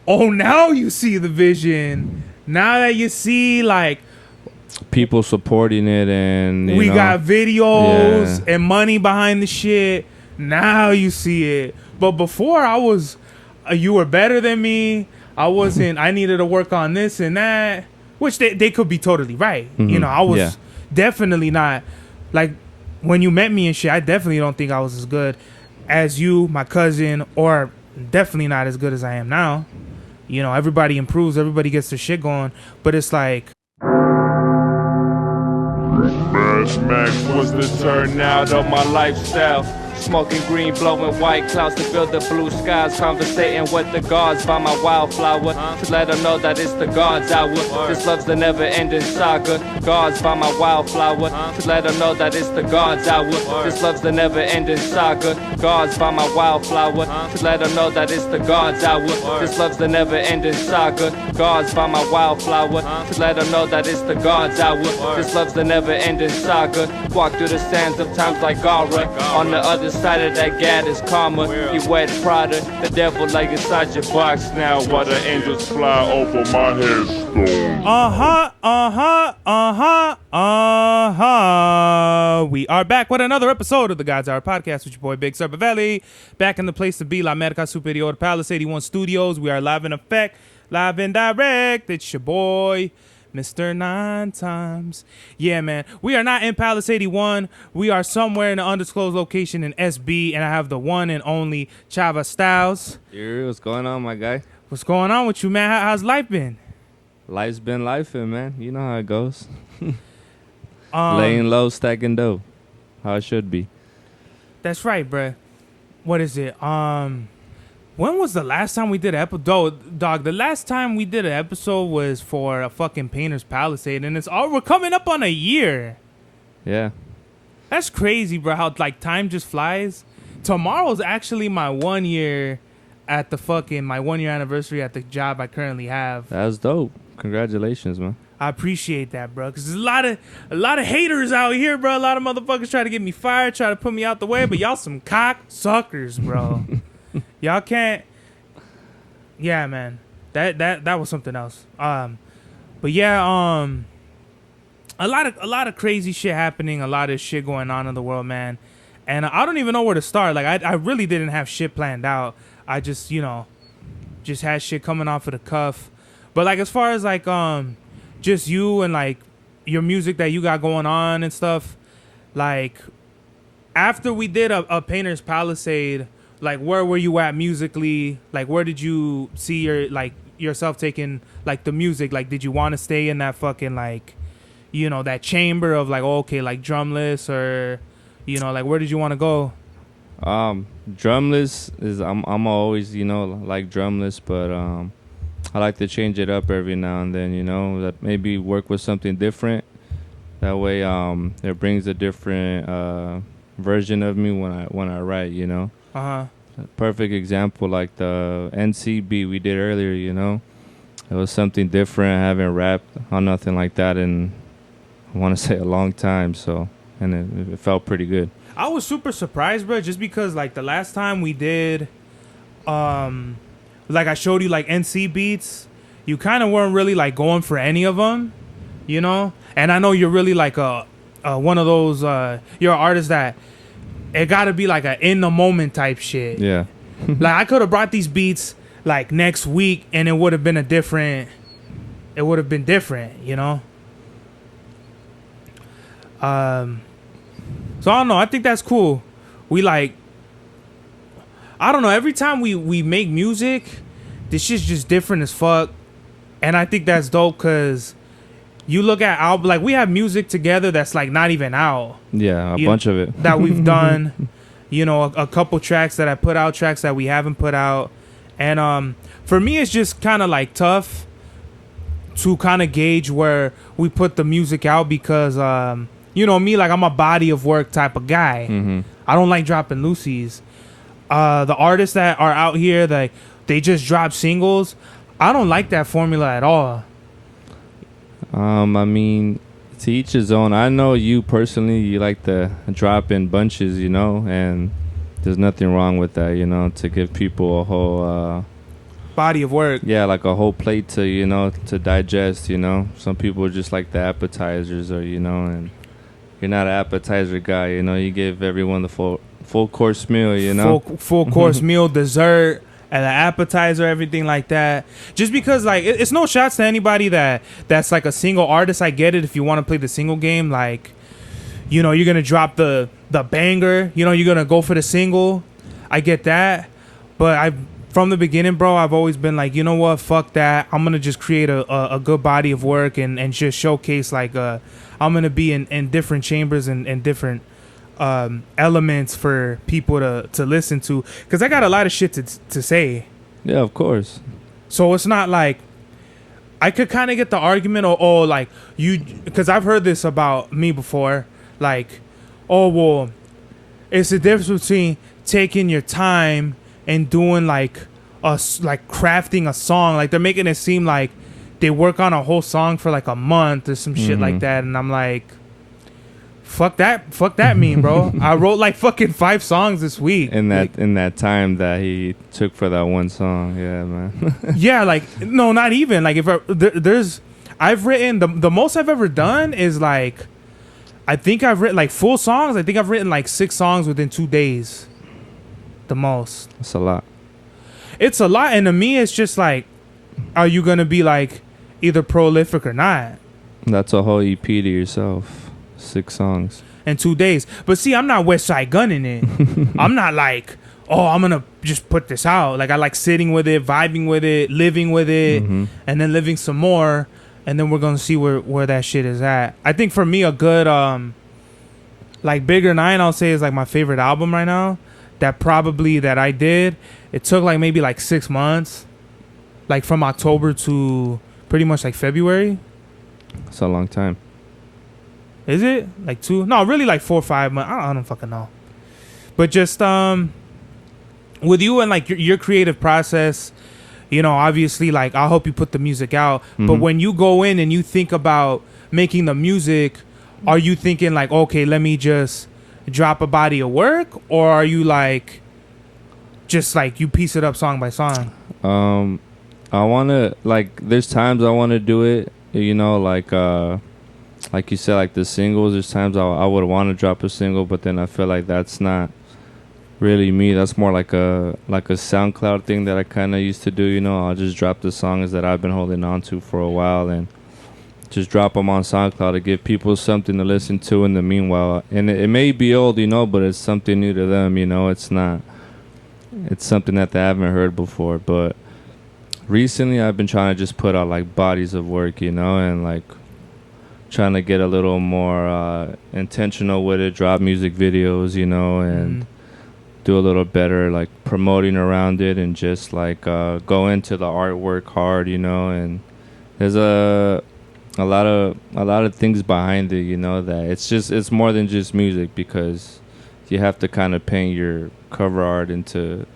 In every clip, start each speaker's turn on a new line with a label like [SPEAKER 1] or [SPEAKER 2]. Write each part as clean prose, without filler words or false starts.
[SPEAKER 1] oh, now you see the vision. Now that you see, like,
[SPEAKER 2] people supporting it, and
[SPEAKER 1] we got videos and money behind the shit. Now you see it. But before, I was, you were better than me. I wasn't. I needed to work on this and that, which they could be totally right. You know, I was definitely not, like, when you met me and shit, I definitely don't think I was as good as you, my cousin, or definitely not as good as I am now. You know, everybody improves, everybody gets their shit going, but it's like,
[SPEAKER 3] Max was the turnout of my lifestyle. Smoking green, blowing white clouds to build the blue skies. Conversating with the gods by my wildflower to let them know that it's the God's hour. This love's the never-ending saga. Gods by my wildflower to let them know that it's the God's hour. This love's the never-ending saga. Gods by my wildflower to let them know that it's the God's hour. This love's the never-ending saga. Gods by my wildflower to let them know that it's the God's hour. This love's the never-ending saga. Walk through the sands of times like Gara. On the other side of that gad is karma. You wet Prada, the devil like inside your box now. While the angels fly over my headstone.
[SPEAKER 1] We are back with another episode of the God's Hour podcast with your boy Big Sur Valley. Back in the place to be, La America Superior Palace 81 Studios. We are live in effect, live and direct. It's your boy, Mr. 9 Times. Yeah, man. We are not in Palace 81. We are somewhere in an undisclosed location in SB, and I have the one and only Chava Styles.
[SPEAKER 2] What's going on, my guy?
[SPEAKER 1] What's going on with you, man? How's life been?
[SPEAKER 2] Life's been lifing, man. You know how it goes. Laying low, stacking dough. How it should be.
[SPEAKER 1] That's right, bruh. What is it? When was the last time we did an episode? Dog, the last time we did an episode was for a fucking Painter's Palisade, and we're coming up on a year.
[SPEAKER 2] Yeah.
[SPEAKER 1] That's crazy, bro, how, like, time just flies. Tomorrow's actually my 1 year at my 1 year anniversary at the job I currently have.
[SPEAKER 2] That's dope. Congratulations, man.
[SPEAKER 1] I appreciate that, bro, because there's a lot of haters out here, bro. A lot of motherfuckers try to get me fired, try to put me out the way, but y'all some cock suckers, bro. Y'all can't. Yeah, man. That was something else. But yeah, a lot of crazy shit happening, a lot of shit going on in the world, man. And I don't even know where to start. Like, I really didn't have shit planned out. I just, just had shit coming off of the cuff. But like, as far as like just you and like your music that you got going on and stuff, like after we did a Painter's Palisade, like, where were you at musically? Like, where did you see yourself taking, like, the music? Like, did you want to stay in that fucking, like, that chamber of, like, okay, like, drumless, or, like, where did you want to go?
[SPEAKER 2] Drumless is, I'm always, like drumless, but I like to change it up every now and then, that maybe work with something different. That way, it brings a different version of me when I write, Perfect example, like the NC beat we did earlier, It was something different. I haven't rapped on nothing like that in, I want to say, a long time, and it felt pretty good.
[SPEAKER 1] I was super surprised, bro, just because, like, the last time we did, like, I showed you, like, NC beats, you kind of weren't really, like, going for any of them, And I know you're really, like, one of those, you're an artist that it got to be, like, a in-the-moment type shit.
[SPEAKER 2] Yeah.
[SPEAKER 1] Like, I could have brought these beats, like, next week, and it would have been different, So, I don't know. I think that's cool. We, like, I don't know. Every time we make music, this shit's just different as fuck. And I think that's dope because you look at album, like, we have music together that's, like, not even out.
[SPEAKER 2] Yeah, a bunch of it.
[SPEAKER 1] That we've done. A couple tracks that I put out, tracks that we haven't put out. And for me, it's just kind of, like, tough to kind of gauge where we put the music out because, me, like, I'm a body of work type of guy.
[SPEAKER 2] Mm-hmm.
[SPEAKER 1] I don't like dropping loosies. The artists that are out here, like, they just drop singles. I don't like that formula at all.
[SPEAKER 2] I mean, to each his own. I know you personally, you like to drop in bunches, and there's nothing wrong with that, to give people a whole
[SPEAKER 1] body of work.
[SPEAKER 2] Yeah, like a whole plate to, you know, to digest, you know. Some people just like the appetizers, or, you know, and you're not an appetizer guy, you know. You give everyone the full course meal, you know.
[SPEAKER 1] Full course meal, dessert, and an appetizer, everything like that. Just because, like, it's no shots to anybody that's like a single artist. I get it if you want to play the single game, like, you know, you're gonna drop the banger, you know, you're gonna go for the single. I get that, but from the beginning, bro, I've always been like, you know what, fuck that. I'm gonna just create a good body of work and just showcase, like, I'm gonna be in different chambers and different elements for people to listen to, because I got a lot of shit to say.
[SPEAKER 2] Yeah, of course.
[SPEAKER 1] So it's not like I could kind of get the argument, or like you, because I've heard this about me before, like, oh well, it's the difference between taking your time and doing like crafting a song. Like, they're making it seem like they work on a whole song for like a month or some shit like that, and I'm like, fuck that mean, bro. I wrote like fucking 5 songs this week
[SPEAKER 2] in that time that he took for that one song. Yeah, man.
[SPEAKER 1] Yeah, like, no, not even like, if I've written the most I've ever done is like, I think I've written like full songs. I think I've written like 6 songs within 2 days. The most.
[SPEAKER 2] That's a lot.
[SPEAKER 1] It's a lot, and to me, it's just like, are you gonna be like either prolific or not?
[SPEAKER 2] That's a whole EP to yourself. 6 songs
[SPEAKER 1] in 2 days. But see, I'm not West Side Gunning it. I'm not like, oh, I'm gonna just put this out. Like, I like sitting with it, vibing with it, living with it, and then living some more, and then we're gonna see where that shit is at. I think for me, a good like Bigger Nine, I'll say, is like my favorite album right now. That I did. It took like maybe like 6 months, like from October to pretty much like February.
[SPEAKER 2] It's a long time.
[SPEAKER 1] Is it like 2? No, really like 4 or 5 months. I don't fucking know. But just with you and like your creative process, you know, obviously, like, I'll help you put the music out. But when you go in and you think about making the music, are you thinking like, okay, let me just drop a body of work, or are you like just like you piece it up song by song?
[SPEAKER 2] I want to, like, there's times I want to do it, you know, like you said, like the singles. There's times I would want to drop a single, but then I feel like that's not really me. That's more like a SoundCloud thing that I kind of used to do, you know. I'll just drop the songs that I've been holding on to for a while and just drop them on SoundCloud to give people something to listen to in the meanwhile. And it may be old, you know, but it's something new to them, you know. It's something that they haven't heard before. But recently I've been trying to just put out like bodies of work, you know, and like trying to get a little more intentional with it, drop music videos, you know, and do a little better like promoting around it, and just like go into the artwork hard, you know. And there's a lot of things behind it, you know, that it's more than just music, because you have to kind of paint your cover art into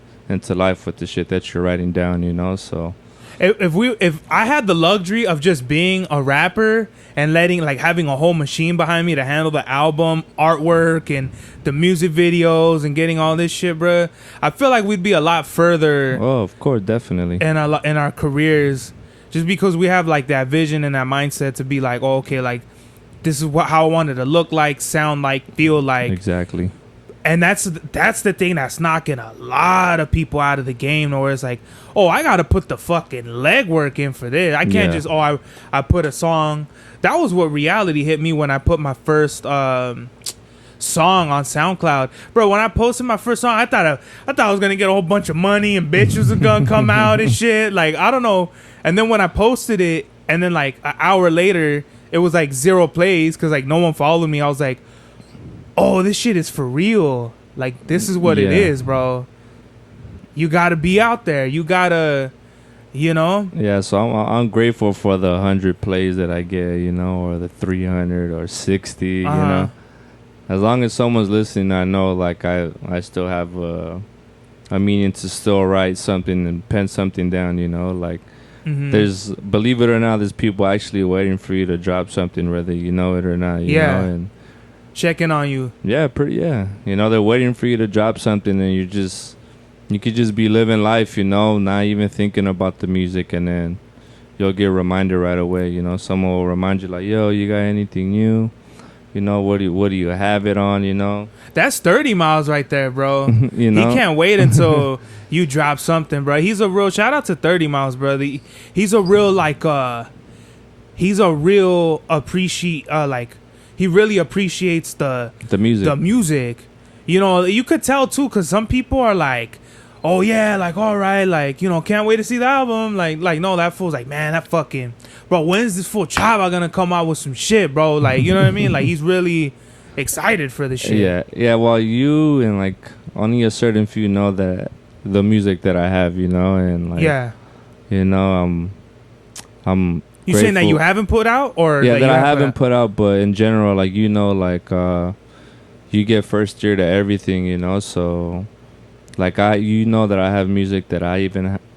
[SPEAKER 2] life with the shit that you're writing down, you know. So
[SPEAKER 1] if I had the luxury of just being a rapper and having a whole machine behind me to handle the album artwork and the music videos and getting all this shit, bruh, I feel like we'd be a lot further.
[SPEAKER 2] Oh, of course, definitely.
[SPEAKER 1] In our careers, just because we have like that vision and that mindset to be like, oh, okay, like this is how I wanted to look like, sound like, feel like.
[SPEAKER 2] Exactly.
[SPEAKER 1] And that's the thing that's knocking a lot of people out of the game, where it's like, oh, I gotta put the fucking legwork in for this. I can't just I put a song. That was what reality hit me when I put my first song on SoundCloud, bro. When I posted my first song, I thought I was gonna get a whole bunch of money and bitches are gonna come out and shit. Like, I don't know. And then when I posted it, and then like an hour later, it was like 0 plays because like no one followed me. I was like, oh, this shit is for real. Like, this is what it is, bro. You gotta be out there. You gotta, you know.
[SPEAKER 2] Yeah, so I'm grateful for the 100 plays that I get, you know, or the 300 or 60, you know. As long as someone's listening, I know like I still have a meaning to still write something and pen something down, you know. Like, there's, believe it or not, there's people actually waiting for you to drop something, whether you know it or not, you know. And
[SPEAKER 1] checking on you.
[SPEAKER 2] Yeah, you know, they're waiting for you to drop something, and you're just You could just be living life, you know, not even thinking about the music, and then you'll get reminded right away. You know, someone will remind you like, "Yo, you got anything new? You know, what do you have it on? You know."
[SPEAKER 1] That's 30 miles right there, bro.
[SPEAKER 2] You know,
[SPEAKER 1] He can't wait until you drop something, bro. He's a real shout out to 30 miles, brother. He's a real he's a real he really appreciates the
[SPEAKER 2] music.
[SPEAKER 1] The music. You know, you could tell too, cause some people are like, oh yeah, like all right, like, you know, can't wait to see the album. Like no, that fool's like, man, that fucking bro, when's this fool Chava gonna come out with some shit, bro? Like, you know what I mean? Like, he's really excited for the shit.
[SPEAKER 2] Yeah. Well, you and like only a certain few know that the music that I have, you know, and like, you know, I'm.
[SPEAKER 1] You saying that you haven't put out, or
[SPEAKER 2] that I haven't put out, but in general, like, you know, like you get first year to everything, you know, so like you know that I have music that I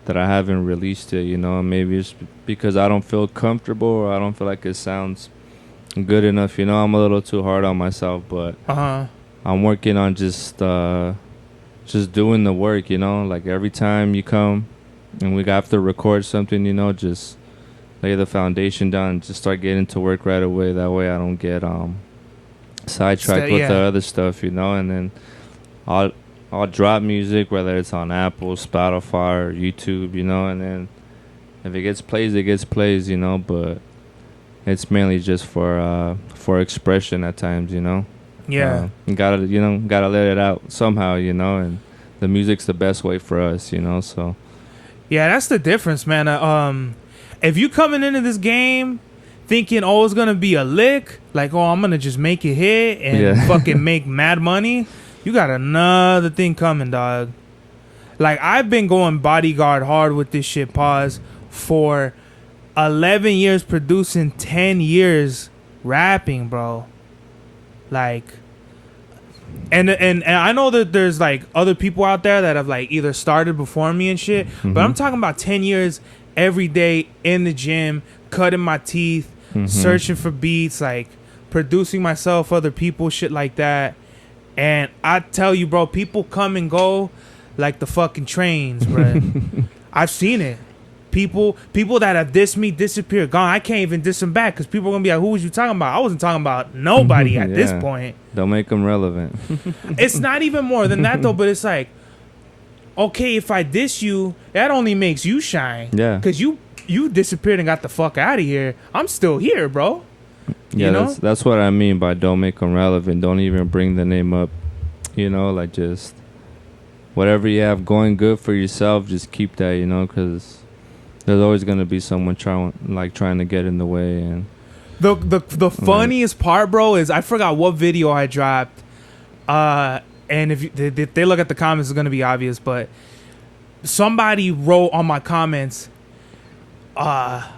[SPEAKER 2] haven't released it, you know, and maybe it's because I don't feel comfortable or I don't feel like it sounds good enough, you know. I'm a little too hard on myself, but I'm working on just doing the work, you know. Like every time you come and we have to record something, you know, just lay the foundation down and just start getting to work right away. That way I don't get sidetracked with the other stuff, you know. And then I'll drop music, whether it's on Apple, Spotify, or YouTube, you know. And then if it gets plays, it gets plays, you know. But it's mainly just for expression at times, you know.
[SPEAKER 1] Yeah.
[SPEAKER 2] You gotta let it out somehow, you know. And the music's the best way for us, you know. So
[SPEAKER 1] yeah, that's the difference, man. If you coming into this game thinking, oh, it's gonna be a lick, like, oh, I'm gonna just make it hit and fucking make mad money, you got another thing coming, dog. Like, I've been going bodyguard hard with this shit, pause, for 11 years producing, 10 years rapping, bro. Like, and I know that there's like other people out there that have like either started before me and shit, but I'm talking about 10 years every day in the gym, cutting my teeth, searching for beats, like producing myself, other people, shit like that. And I tell you, bro, people come and go like the fucking trains, bro. I've seen it. People that have dissed me disappear, gone. I can't even diss them back because people are gonna be like, "Who was you talking about?" I wasn't talking about nobody at this point.
[SPEAKER 2] Don't make them relevant.
[SPEAKER 1] It's not even more than that though, but it's like, okay, if I diss you, that only makes you shine.
[SPEAKER 2] Yeah.
[SPEAKER 1] Because you disappeared and got the fuck out of here. I'm still here, bro.
[SPEAKER 2] Yeah,
[SPEAKER 1] you know?
[SPEAKER 2] that's what I mean by don't make them relevant. Don't even bring the name up. You know, like just whatever you have going good for yourself, just keep that, you know, because there's always going to be someone trying to get in the way. And
[SPEAKER 1] the funniest part, bro, is I forgot what video I dropped. And if they look at the comments, it's going to be obvious, but somebody wrote on my comments, I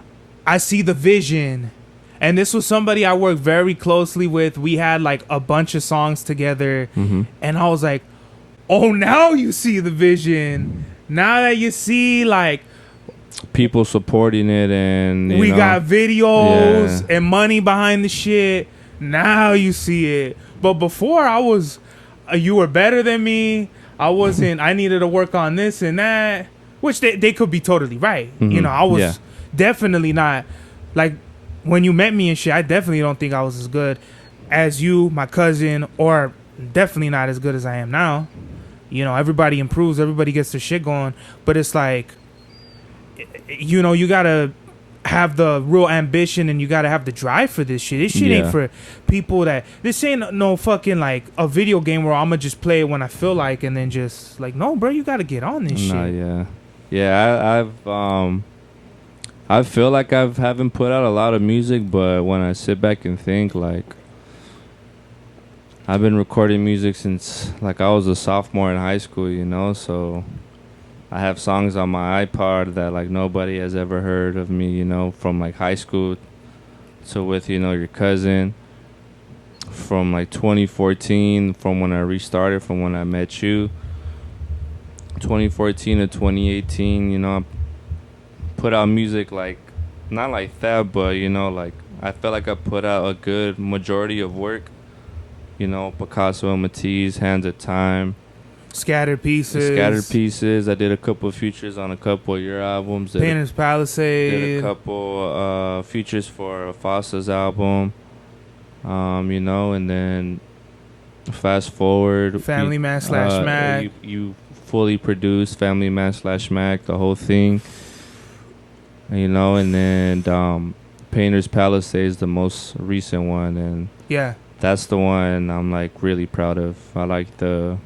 [SPEAKER 1] see the vision. And this was somebody I worked very closely with. We had like a bunch of songs together. And I was like, oh, now you see the vision. Now that you see like
[SPEAKER 2] people supporting it, and
[SPEAKER 1] we got videos and money behind the shit. Now you see it. But before, I was, you were better than me. I wasn't. I needed to work on this and that, which they could be totally right. You know, I was definitely not like when you met me and shit. I definitely don't think I was as good as you, my cousin, or definitely not as good as I am now. You know, everybody improves. Everybody gets their shit going. But it's like, you know, you gotta have the real ambition and you gotta have the drive for this shit. This shit ain't for people that, this ain't no fucking like a video game where I'm gonna just play it when I feel like and then just like, no, bro, you gotta get on this shit.
[SPEAKER 2] I feel like I haven't put out a lot of music, but when I sit back and think, like, I've been recording music since like I was a sophomore in high school, you know, so I have songs on my iPod that like nobody has ever heard of me, you know, from like high school to with, you know, your cousin, from like 2014, from when I restarted, from when I met you, 2014 to 2018, you know, I put out music like, not like that, but, you know, like I felt like I put out a good majority of work, you know, Picasso and Matisse, Hands of Time.
[SPEAKER 1] Scattered Pieces.
[SPEAKER 2] Scattered Pieces. I did a couple of features on a couple of your albums.
[SPEAKER 1] Painter's
[SPEAKER 2] Did
[SPEAKER 1] Palisade.
[SPEAKER 2] a couple features for Foster's album. You know, and then fast forward.
[SPEAKER 1] Family Man / Mac.
[SPEAKER 2] You fully produced Family Man / Mac, the whole thing. You know, and then Painter's Palisade is the most recent one, and
[SPEAKER 1] Yeah.
[SPEAKER 2] that's the one I'm like really proud of. I like the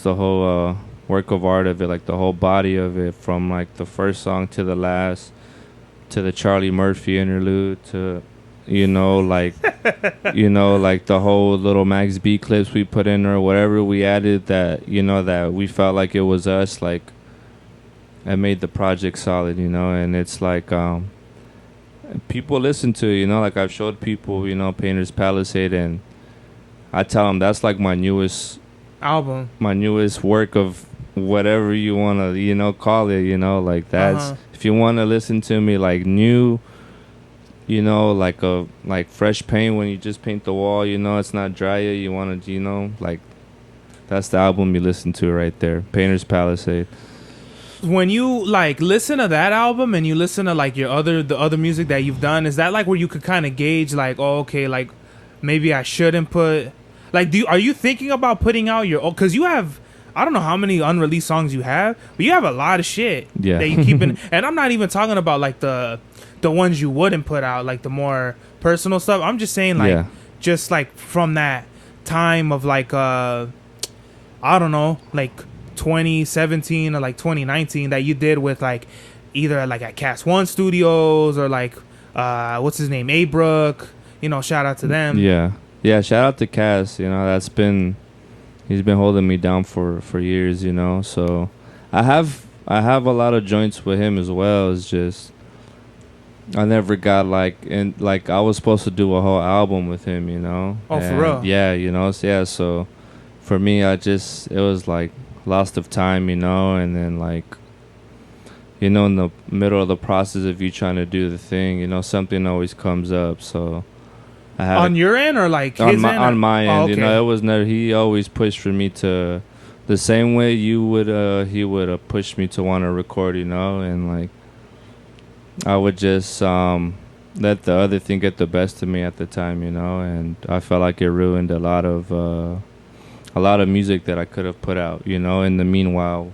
[SPEAKER 2] whole work of art of it, like the whole body of it, from like the first song to the last, to the Charlie Murphy interlude, to like like the whole little Max B clips we put in or whatever we added that that we felt like it was us, like it made the project solid, and it's like people listen to it, like I've showed people, Painter's Palisade, and I tell them that's like my newest
[SPEAKER 1] album,
[SPEAKER 2] my newest work of whatever you want to call it, like that's if you want to listen to me like new, like fresh paint when you just paint the wall, it's not dry yet, you want to like that's the album you listen to right there, Painter's Palisade.
[SPEAKER 1] When you like listen to that album and you listen to like the other music that you've done, is that like where you could kind of gauge like, oh, okay, like maybe I shouldn't put like, are you thinking about putting out your own? Because you have, I don't know how many unreleased songs you have, but you have a lot of shit that you keep in. And I'm not even talking about like the ones you wouldn't put out, like the more personal stuff. I'm just saying like, just like from that time of like, I don't know, like 2017 or like 2019 that you did with like either like at Cast One Studios or like, what's his name? A-Brook, shout out to them.
[SPEAKER 2] Yeah, shout out to Cass. He's been holding me down for years. So I have a lot of joints with him as well. It's just I never got like I was supposed to do a whole album with him.
[SPEAKER 1] Oh, for real?
[SPEAKER 2] Yeah, So for me, it was like lost of time. And then like in the middle of the process of you trying to do the thing, something always comes up. So.
[SPEAKER 1] On your end or like his end?
[SPEAKER 2] On my end,
[SPEAKER 1] okay.
[SPEAKER 2] It was never. He always pushed for me to, the same way he would push me to want to record, and like I would just let the other thing get the best of me at the time, and I felt like it ruined a lot of music that I could have put out, in the meanwhile.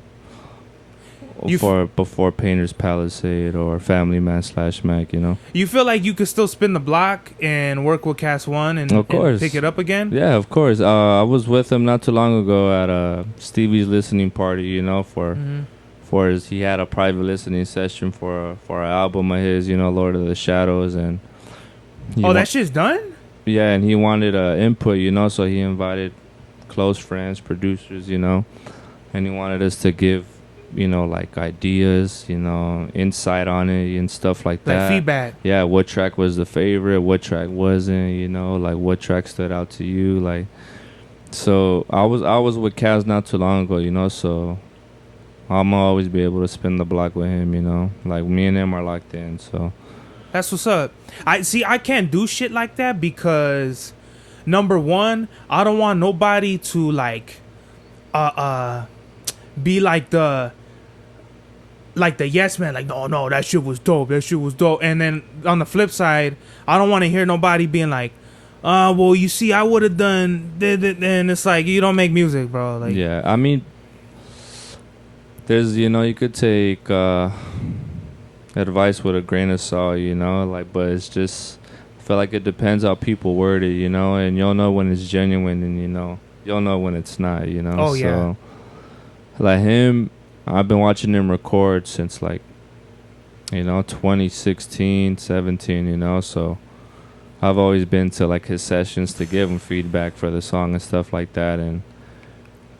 [SPEAKER 2] Before Painter's Palisade or Family Man / Mac,
[SPEAKER 1] You feel like you could still spin the block and work with Cast One and pick it up again?
[SPEAKER 2] Yeah, of course. I was with him not too long ago at Stevie's listening party, for he had a private listening session for an album of his, Lord of the Shadows, and
[SPEAKER 1] that shit's done?
[SPEAKER 2] Yeah, and he wanted input, so he invited close friends, producers, and he wanted us to give like ideas, insight on it and stuff like that.
[SPEAKER 1] Like feedback.
[SPEAKER 2] Yeah, what track was the favorite, what track wasn't, like what track stood out to you, like. So I was with Kaz not too long ago, so I'm always be able to spin the block with him, like me and him are locked in. So
[SPEAKER 1] that's what's up. I can't do shit like that because number one, I don't want nobody to like be like the yes man, like no that shit was dope, and then on the flip side, I don't want to hear nobody being like, well, you see, I would have done and it's like, you don't make music, bro. Like,
[SPEAKER 2] yeah, I mean, there's you could take advice with a grain of salt, like, but it's just, I feel like it depends how people word it, and you'll know when it's genuine, and you'll know when it's not,
[SPEAKER 1] Oh, yeah.
[SPEAKER 2] So like him, I've been watching him record since like 2016, 17, so I've always been to like his sessions to give him feedback for the song and stuff like that. And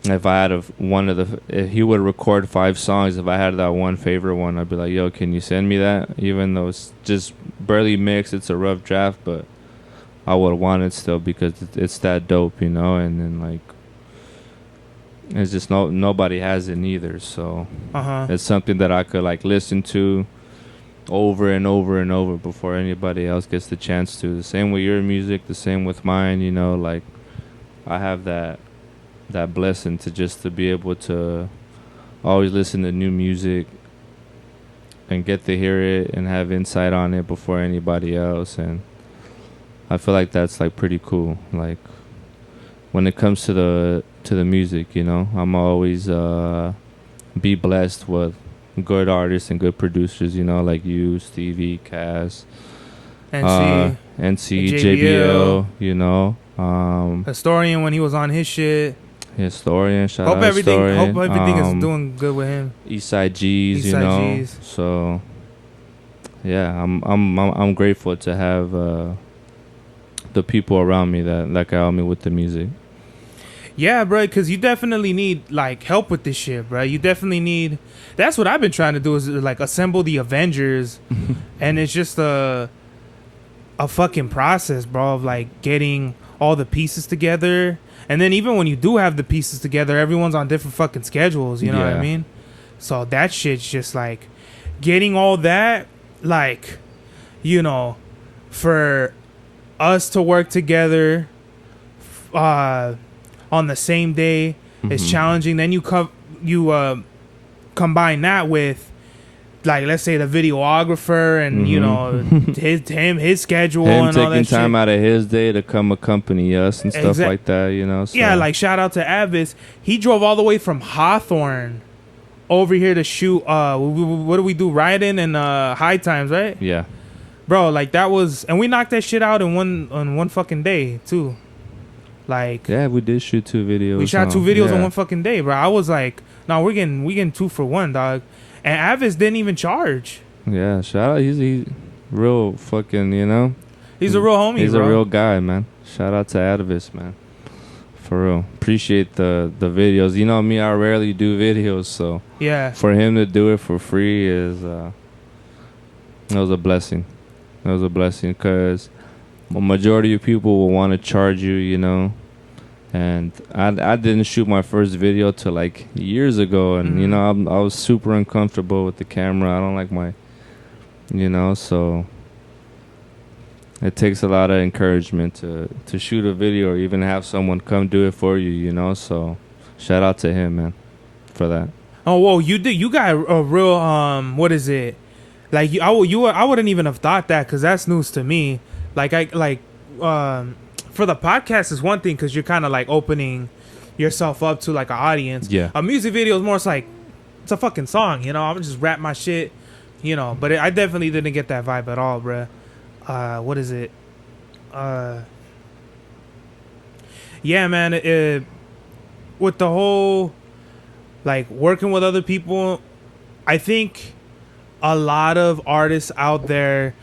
[SPEAKER 2] if I had if he would record 5 songs, if I had that one favorite one, I'd be like, yo, can you send me that? Even though it's just barely mixed, it's a rough draft, but I would want it still because it's that dope, and then like, it's just nobody has it neither, so it's something that I could like listen to over and over and over before anybody else gets the chance to. The same with your music, the same with mine, like I have that that blessing to be able to always listen to new music and get to hear it and have insight on it before anybody else. And I feel like that's like pretty cool. Like when it comes to the music, you know, I'm always be blessed with good artists and good producers, you know, like you, Stevie, Cass, NC, JBL, you know,
[SPEAKER 1] Historian when he was on his shit.
[SPEAKER 2] Historian, shout
[SPEAKER 1] hope
[SPEAKER 2] out
[SPEAKER 1] everything
[SPEAKER 2] Historian.
[SPEAKER 1] Hope everything is doing good with him.
[SPEAKER 2] Eastside G's, you know.
[SPEAKER 1] G's.
[SPEAKER 2] So yeah, I'm grateful to have the people around me that can help me with the music.
[SPEAKER 1] Yeah, bro, because you definitely need like help with this shit, bro. You definitely need. That's what I've been trying to do is like assemble the Avengers, and it's just a fucking process, bro, of like getting all the pieces together. And then even when you do have the pieces together, everyone's on different fucking schedules. You know what I mean? So that shit's just like getting all that, like, you know, for us to work together on the same day is challenging. Then you combine that with, like, let's say the videographer and you know his schedule
[SPEAKER 2] him
[SPEAKER 1] and all that
[SPEAKER 2] taking
[SPEAKER 1] shit.
[SPEAKER 2] time out of his day to come accompany us and stuff like that, you know. So.
[SPEAKER 1] Yeah, like shout out to Avis. He drove all the way from Hawthorne over here to shoot. What do we do? Riding and High Times, right?
[SPEAKER 2] Yeah,
[SPEAKER 1] bro. Like that was, and we knocked that shit out in one fucking day too. Like
[SPEAKER 2] yeah, we did shoot 2 videos.
[SPEAKER 1] We shot 2 videos in one fucking day, bro. I was like, no, we getting 2 for 1, dog. And Avis didn't even charge.
[SPEAKER 2] Yeah, shout out. He's real fucking, you know.
[SPEAKER 1] He's a real homie,
[SPEAKER 2] He's
[SPEAKER 1] bro.
[SPEAKER 2] a real guy, man. Shout out to Avis, man. For real. Appreciate the videos. You know me, I rarely do videos, so
[SPEAKER 1] yeah.
[SPEAKER 2] For him to do it for free is it was a blessing. It was a blessing because a majority of people will want to charge you, you know. And I didn't shoot my first video till like years ago, and you know I was super uncomfortable with the camera. I don't like my, you know, so it takes a lot of encouragement to shoot a video or even have someone come do it for you, you know. So shout out to him, man, for that.
[SPEAKER 1] Oh, whoa, you got a real what is it? Like I wouldn't even have thought that because that's news to me. Like for the podcast is one thing because you're kind of like opening yourself up to like an audience.
[SPEAKER 2] Yeah.
[SPEAKER 1] A music video is more like it's a fucking song, you know. I'm just rap my shit, you know. But I definitely didn't get that vibe at all, bruh. What is it? Yeah, man. With the whole like working with other people, I think a lot of artists out there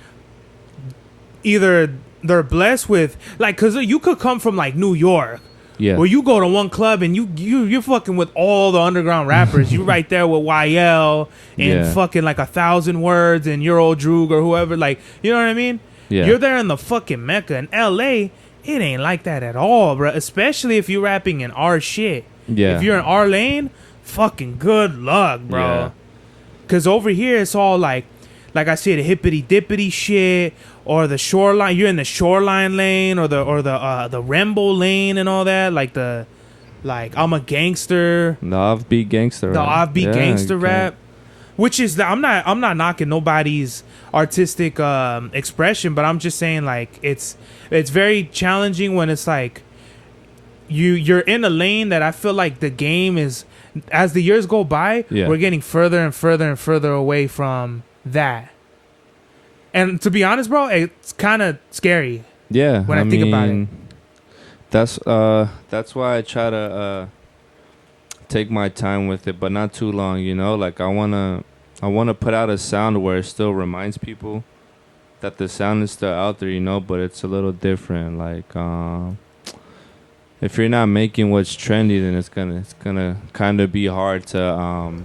[SPEAKER 1] either they're blessed with like because you could come from like New York, where you go to one club and you're fucking with all the underground rappers. You right there with YL and fucking like 1,000 Words and Euro Droog or whoever, like, you know what I mean? You're there in the fucking Mecca. In LA, it ain't like that at all, bro. Especially if you're rapping in our shit. If you're in our lane, fucking good luck, bro. Because over here it's all like I said, hippity dippity shit, or the shoreline. You're in the shoreline lane, or the Rembo lane, and all that. Like I'm a gangster.
[SPEAKER 2] The offbeat gangster.
[SPEAKER 1] The offbeat gangster rap, which is I'm not knocking nobody's artistic expression, but I'm just saying like it's very challenging when it's like you're in a lane that I feel like the game is, as the years go by, we're getting further and further and further away from that. And to be honest, bro, it's kind of scary.
[SPEAKER 2] Yeah,
[SPEAKER 1] when I think about it.
[SPEAKER 2] That's why I try to take my time with it, but not too long. You know, like I wanna put out a sound where it still reminds people that the sound is still out there. You know, but it's a little different. Like if you're not making what's trendy, then it's gonna kind of be hard to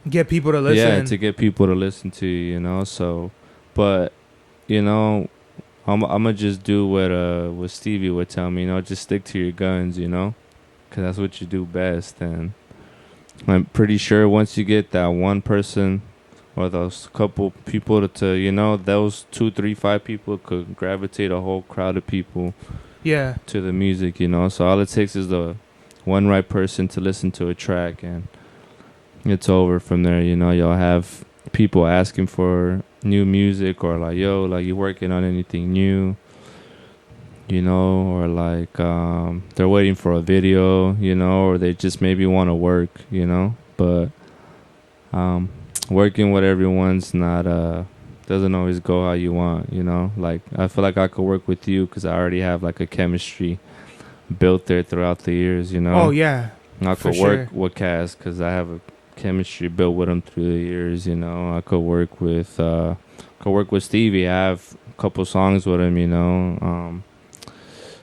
[SPEAKER 1] get people to listen.
[SPEAKER 2] Yeah, to get people to listen to you, you know. So, but you know, I'm gonna just do what Stevie would tell me. You know, just stick to your guns, you know, because that's what you do best. And I'm pretty sure once you get that one person or those couple people to you know, those 2, 3, 5 people could gravitate a whole crowd of people. To the music, you know. So all it takes is the one right person to listen to a track, and it's over from there. You know, you'll have people asking for new music, or like, yo, like, you working on anything new? You know, or like they're waiting for a video, you know, or they just maybe want to work, you know. But working with everyone's not doesn't always go how you want, you know. Like, I feel like I could work with you because I already have like a chemistry built there throughout the years, you know.
[SPEAKER 1] Oh yeah,
[SPEAKER 2] I
[SPEAKER 1] for
[SPEAKER 2] could work with Cass because I have a chemistry built with him through the years, you know. I could work with Stevie. I have a couple songs with him, you know.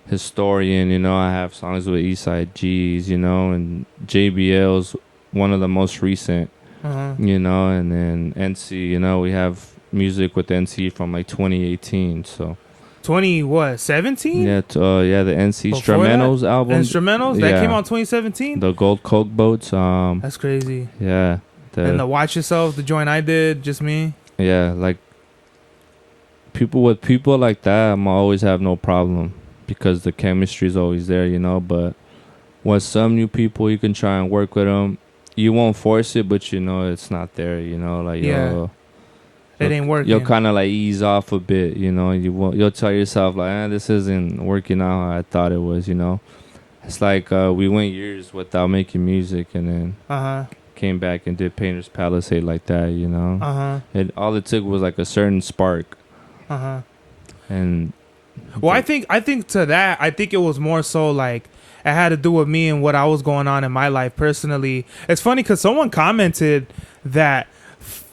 [SPEAKER 2] Historian, you know, I have songs with Eastside G's, you know, and JBL's one of the most recent, you know, and then NC, you know, we have music with NC from like 2018, so
[SPEAKER 1] 17?
[SPEAKER 2] Yeah, the NC Instrumentals album.
[SPEAKER 1] Instrumentals that came out 2017.
[SPEAKER 2] The Gold Coke Boats.
[SPEAKER 1] That's crazy.
[SPEAKER 2] Yeah.
[SPEAKER 1] And the Watch Yourself, the joint I did, just me.
[SPEAKER 2] Yeah, like people like that, I'm always have no problem because the chemistry is always there, you know. But with some new people, you can try and work with them. You won't force it, but you know it's not there, you know. Like,
[SPEAKER 1] it ain't working.
[SPEAKER 2] You'll kind of like ease off a bit, you know. You'll tell yourself like, this isn't working out how I thought it was, you know. It's like we went years without making music, and then came back and did Painter's Palisade like that, you know. And all it took was like a certain spark. And
[SPEAKER 1] well, I think to that, I think it was more so like it had to do with me and what I was going on in my life personally. It's funny because someone commented that,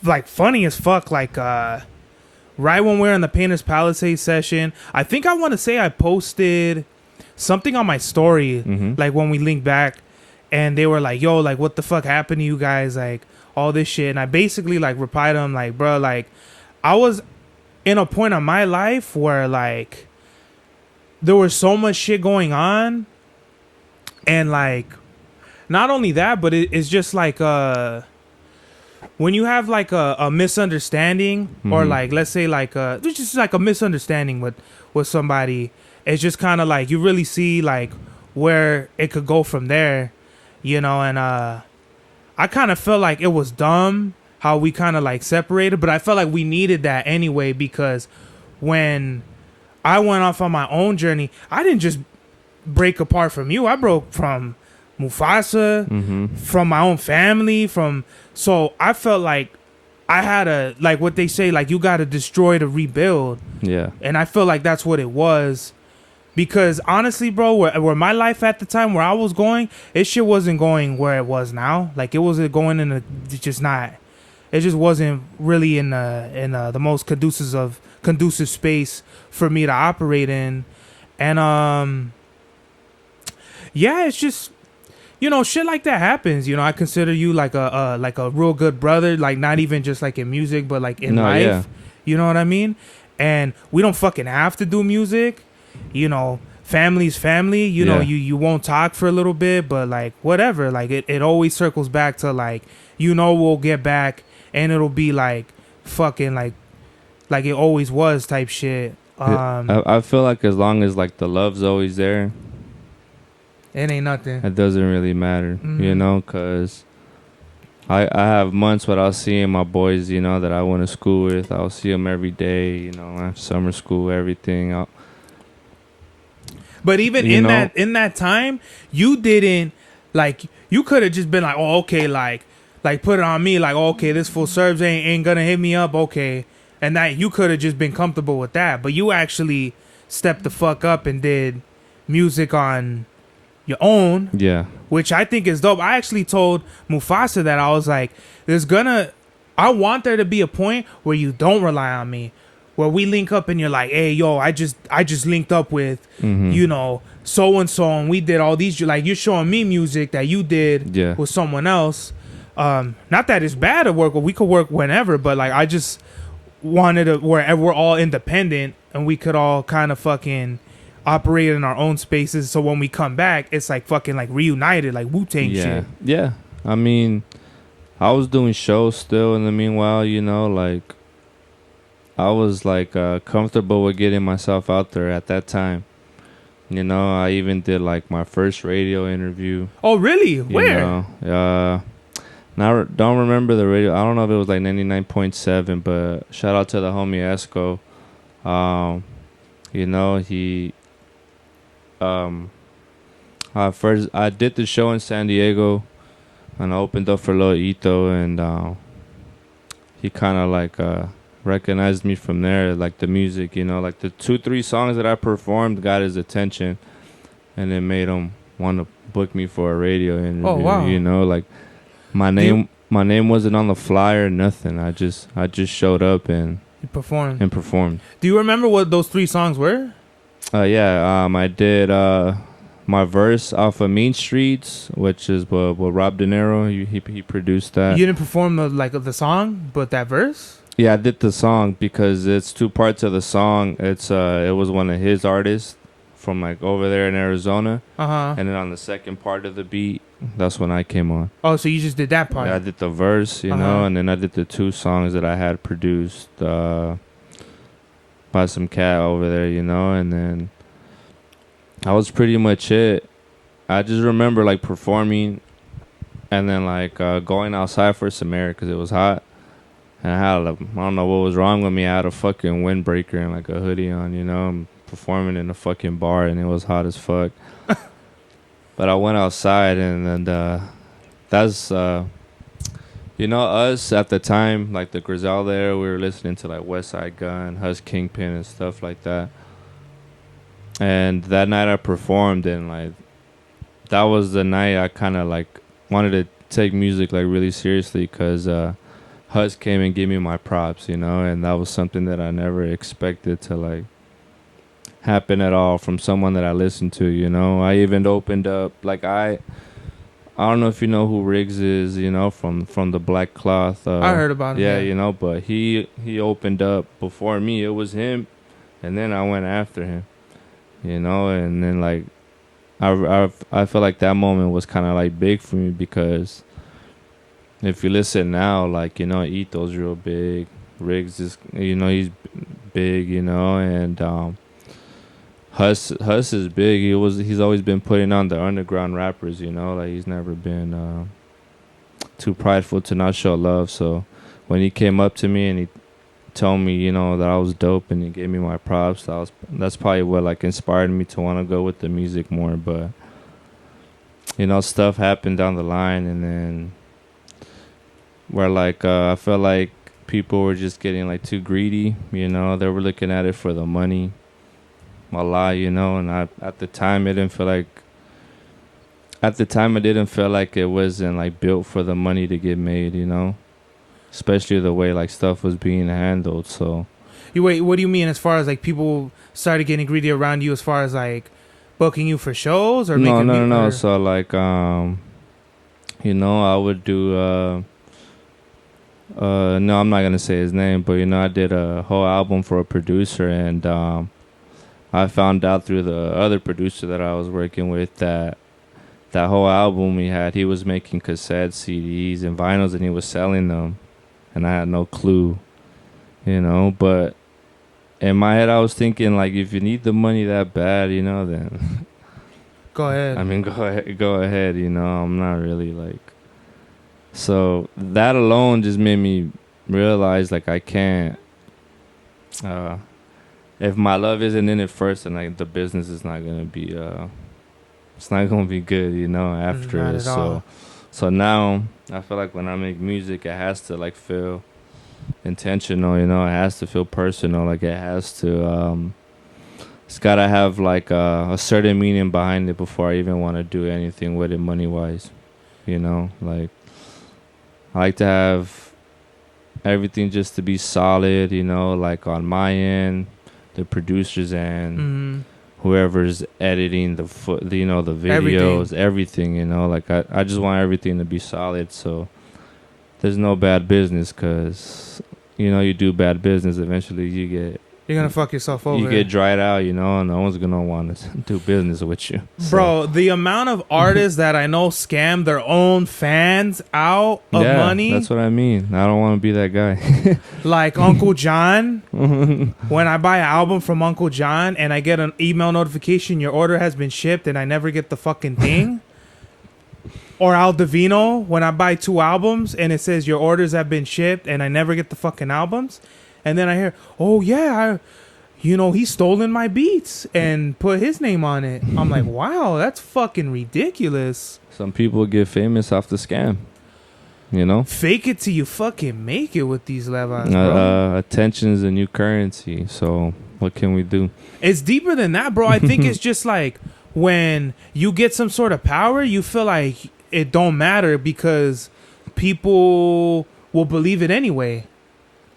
[SPEAKER 1] like, funny as fuck, like right when we were in the Painter's Palisade session, I think I want to say I posted something on my story, like when we linked back, and they were like, yo, like, what the fuck happened to you guys, like all this shit. And I basically like replied to them like, bro, like, I was in a point of my life where like there was so much shit going on, and like not only that, but it's just like when you have like a misunderstanding, or like, let's say like there's just like a misunderstanding with somebody, it's just kind of like you really see like where it could go from there, you know. And I kind of felt like it was dumb how we kind of like separated, but I felt like we needed that anyway, because when I went off on my own journey, I didn't just break apart from you. I broke from Mufasa, from my own family, so I felt like I had to, like what they say, like, you got to destroy to rebuild.
[SPEAKER 2] Yeah.
[SPEAKER 1] And I feel like that's what it was. Because honestly, bro, where my life at the time, where I was going, it shit wasn't going where it was now. Like, it wasn't going in it just wasn't really in the most conducive space for me to operate in. And yeah, it's just, you know, shit like that happens. You know, I consider you like a real good brother, like not even just like in music, but like in life. Yeah. You know what I mean? And we don't fucking have to do music. You know, family's family. You know, you won't talk for a little bit, but like whatever. Like it always circles back to like, you know, we'll get back, and it'll be like fucking like it always was type shit.
[SPEAKER 2] I feel like as long as like the love's always there,
[SPEAKER 1] it ain't nothing.
[SPEAKER 2] It doesn't really matter, you know, because I have months without seeing my boys, you know, that I went to school with. I'll see them every day, you know, after summer school, everything.
[SPEAKER 1] But even in that time, you didn't, like, you could have just been like, oh, okay, like put it on me, like, oh, okay, this full serves ain't gonna hit me up, okay. And that you could have just been comfortable with that. But you actually stepped the fuck up and did music on your own. Yeah. Which I think is dope. I actually told Mufasa that I was like, I want there to be a point where you don't rely on me. Where we link up and you're like, hey, yo, I just linked up with, you know, so-and-so, and we did all these, like, you're showing me music that you did with someone else. Not that it's bad to work, we could work whenever, but like, I just wanted to where we're all independent and we could all kind of fucking operate in our own spaces, so when we come back, it's like fucking like reunited, like Wu-Tang shit.
[SPEAKER 2] Yeah. I mean, I was doing shows still in the meanwhile, you know, like, I was like comfortable with getting myself out there at that time. You know, I even did like my first radio interview.
[SPEAKER 1] Oh, really?
[SPEAKER 2] You
[SPEAKER 1] Where?
[SPEAKER 2] know, now don't remember the radio. I don't know if it was like 99.7, but shout out to the homie Esco. You know, he first I did the show in San Diego, and I opened up for Lil Ito, and he kind of like recognized me from there, like the music, you know, like the 2-3 songs that I performed got his attention, and it made him want to book me for a radio interview.
[SPEAKER 1] Oh, wow.
[SPEAKER 2] You know, like my name wasn't on the flyer, nothing. I just showed up and
[SPEAKER 1] You performed.
[SPEAKER 2] performed.
[SPEAKER 1] Do you remember what those 3 songs were?
[SPEAKER 2] I did my verse off of Mean Streets, which is with Rob De Niro. He produced that.
[SPEAKER 1] You didn't perform the song, but that verse?
[SPEAKER 2] Yeah, I did the song because it's 2 parts of the song. It was one of his artists from like over there in Arizona, and then on the second part of the beat, that's when I came on.
[SPEAKER 1] Oh, so you just did that part?
[SPEAKER 2] Yeah, I did the verse, you know, and then I did the 2 songs that I had produced by some cat over there, you know, and then that was pretty much it. I just remember like performing, and then like going outside for some air because it was hot. And I had, I don't know what was wrong with me. I had a fucking windbreaker and like a hoodie on, you know. I'm performing in a fucking bar and it was hot as fuck. But I went outside and that's, you know, us at the time, like the Griselda era, we were listening to like West Side Gun, Hus Kingpin and stuff like that. And that night I performed, and like that was the night I kind of like wanted to take music like really seriously, because Hus came and gave me my props, you know, and that was something that I never expected to like happen at all from someone that I listened to, you know. I even opened up, like I don't know if you know who Riggs is, you know, from the Black Cloth.
[SPEAKER 1] I heard about him.
[SPEAKER 2] Yeah, you know, but he opened up before me. It was him, and then I went after him, you know, and then like I feel like that moment was kind of like big for me, because if you listen now, like, you know, Ito's real big, Riggs is, you know, he's big, you know, and Hus is big. He's always been putting on the underground rappers, you know, like he's never been too prideful to not show love. So when he came up to me and he told me, you know, that I was dope, and he gave me my props, that's probably what like inspired me to want to go with the music more. But you know, stuff happened down the line, and then where like I felt like people were just getting like too greedy, you know. They were looking at it for the money a lot, you know. And at the time it didn't feel like it wasn't like built for the money to get made, you know, especially the way like stuff was being handled. So
[SPEAKER 1] Wait, what do you mean as far as like people started getting greedy around you as far as like booking you for shows or
[SPEAKER 2] no.
[SPEAKER 1] or?
[SPEAKER 2] So like you know, I would do no, I'm not gonna say his name, but you know, I did a whole album for a producer, and I found out through the other producer that I was working with that whole album he was making cassettes, CDs, and vinyls, and he was selling them, and I had no clue, you know. But in my head, I was thinking, like, if you need the money that bad, you know, then
[SPEAKER 1] Go ahead.
[SPEAKER 2] I mean, go ahead, you know. I'm not really like. So that alone just made me realize, like, I can't. If my love isn't in it first, then like the business is not gonna be. It's not gonna be good, you know. After
[SPEAKER 1] Not
[SPEAKER 2] it,
[SPEAKER 1] at all.
[SPEAKER 2] so now I feel like when I make music, it has to like feel intentional, you know. It has to feel personal. Like it has to. It's gotta have like a certain meaning behind it before I even want to do anything with it, money wise, you know. Like I like to have everything just to be solid, you know, like on my end, the producers and whoever's editing the videos, everything, you know. Like I just want everything to be solid, so there's no bad business, because you know, you do bad business, eventually you get
[SPEAKER 1] You're gonna fuck yourself over.
[SPEAKER 2] You get dried out, you know, and no one's gonna want to do business with you.
[SPEAKER 1] Bro, the amount of artists that I know scam their own fans out of money.
[SPEAKER 2] That's what I mean. I don't want to be that guy.
[SPEAKER 1] Like Uncle John. When I buy an album from Uncle John and I get an email notification, your order has been shipped, and I never get the fucking thing. Or Al Divino, when I buy 2 albums and it says your orders have been shipped and I never get the fucking albums. And then I hear, oh yeah, he's stolen my beats and put his name on it. I'm like, wow, that's fucking ridiculous.
[SPEAKER 2] Some people get famous off the scam, you know?
[SPEAKER 1] Fake it till you fucking make it with these levels, bro.
[SPEAKER 2] Attention is the new currency, so what can we do?
[SPEAKER 1] It's deeper than that, bro. I think it's just like when you get some sort of power, you feel like it don't matter because people will believe it anyway.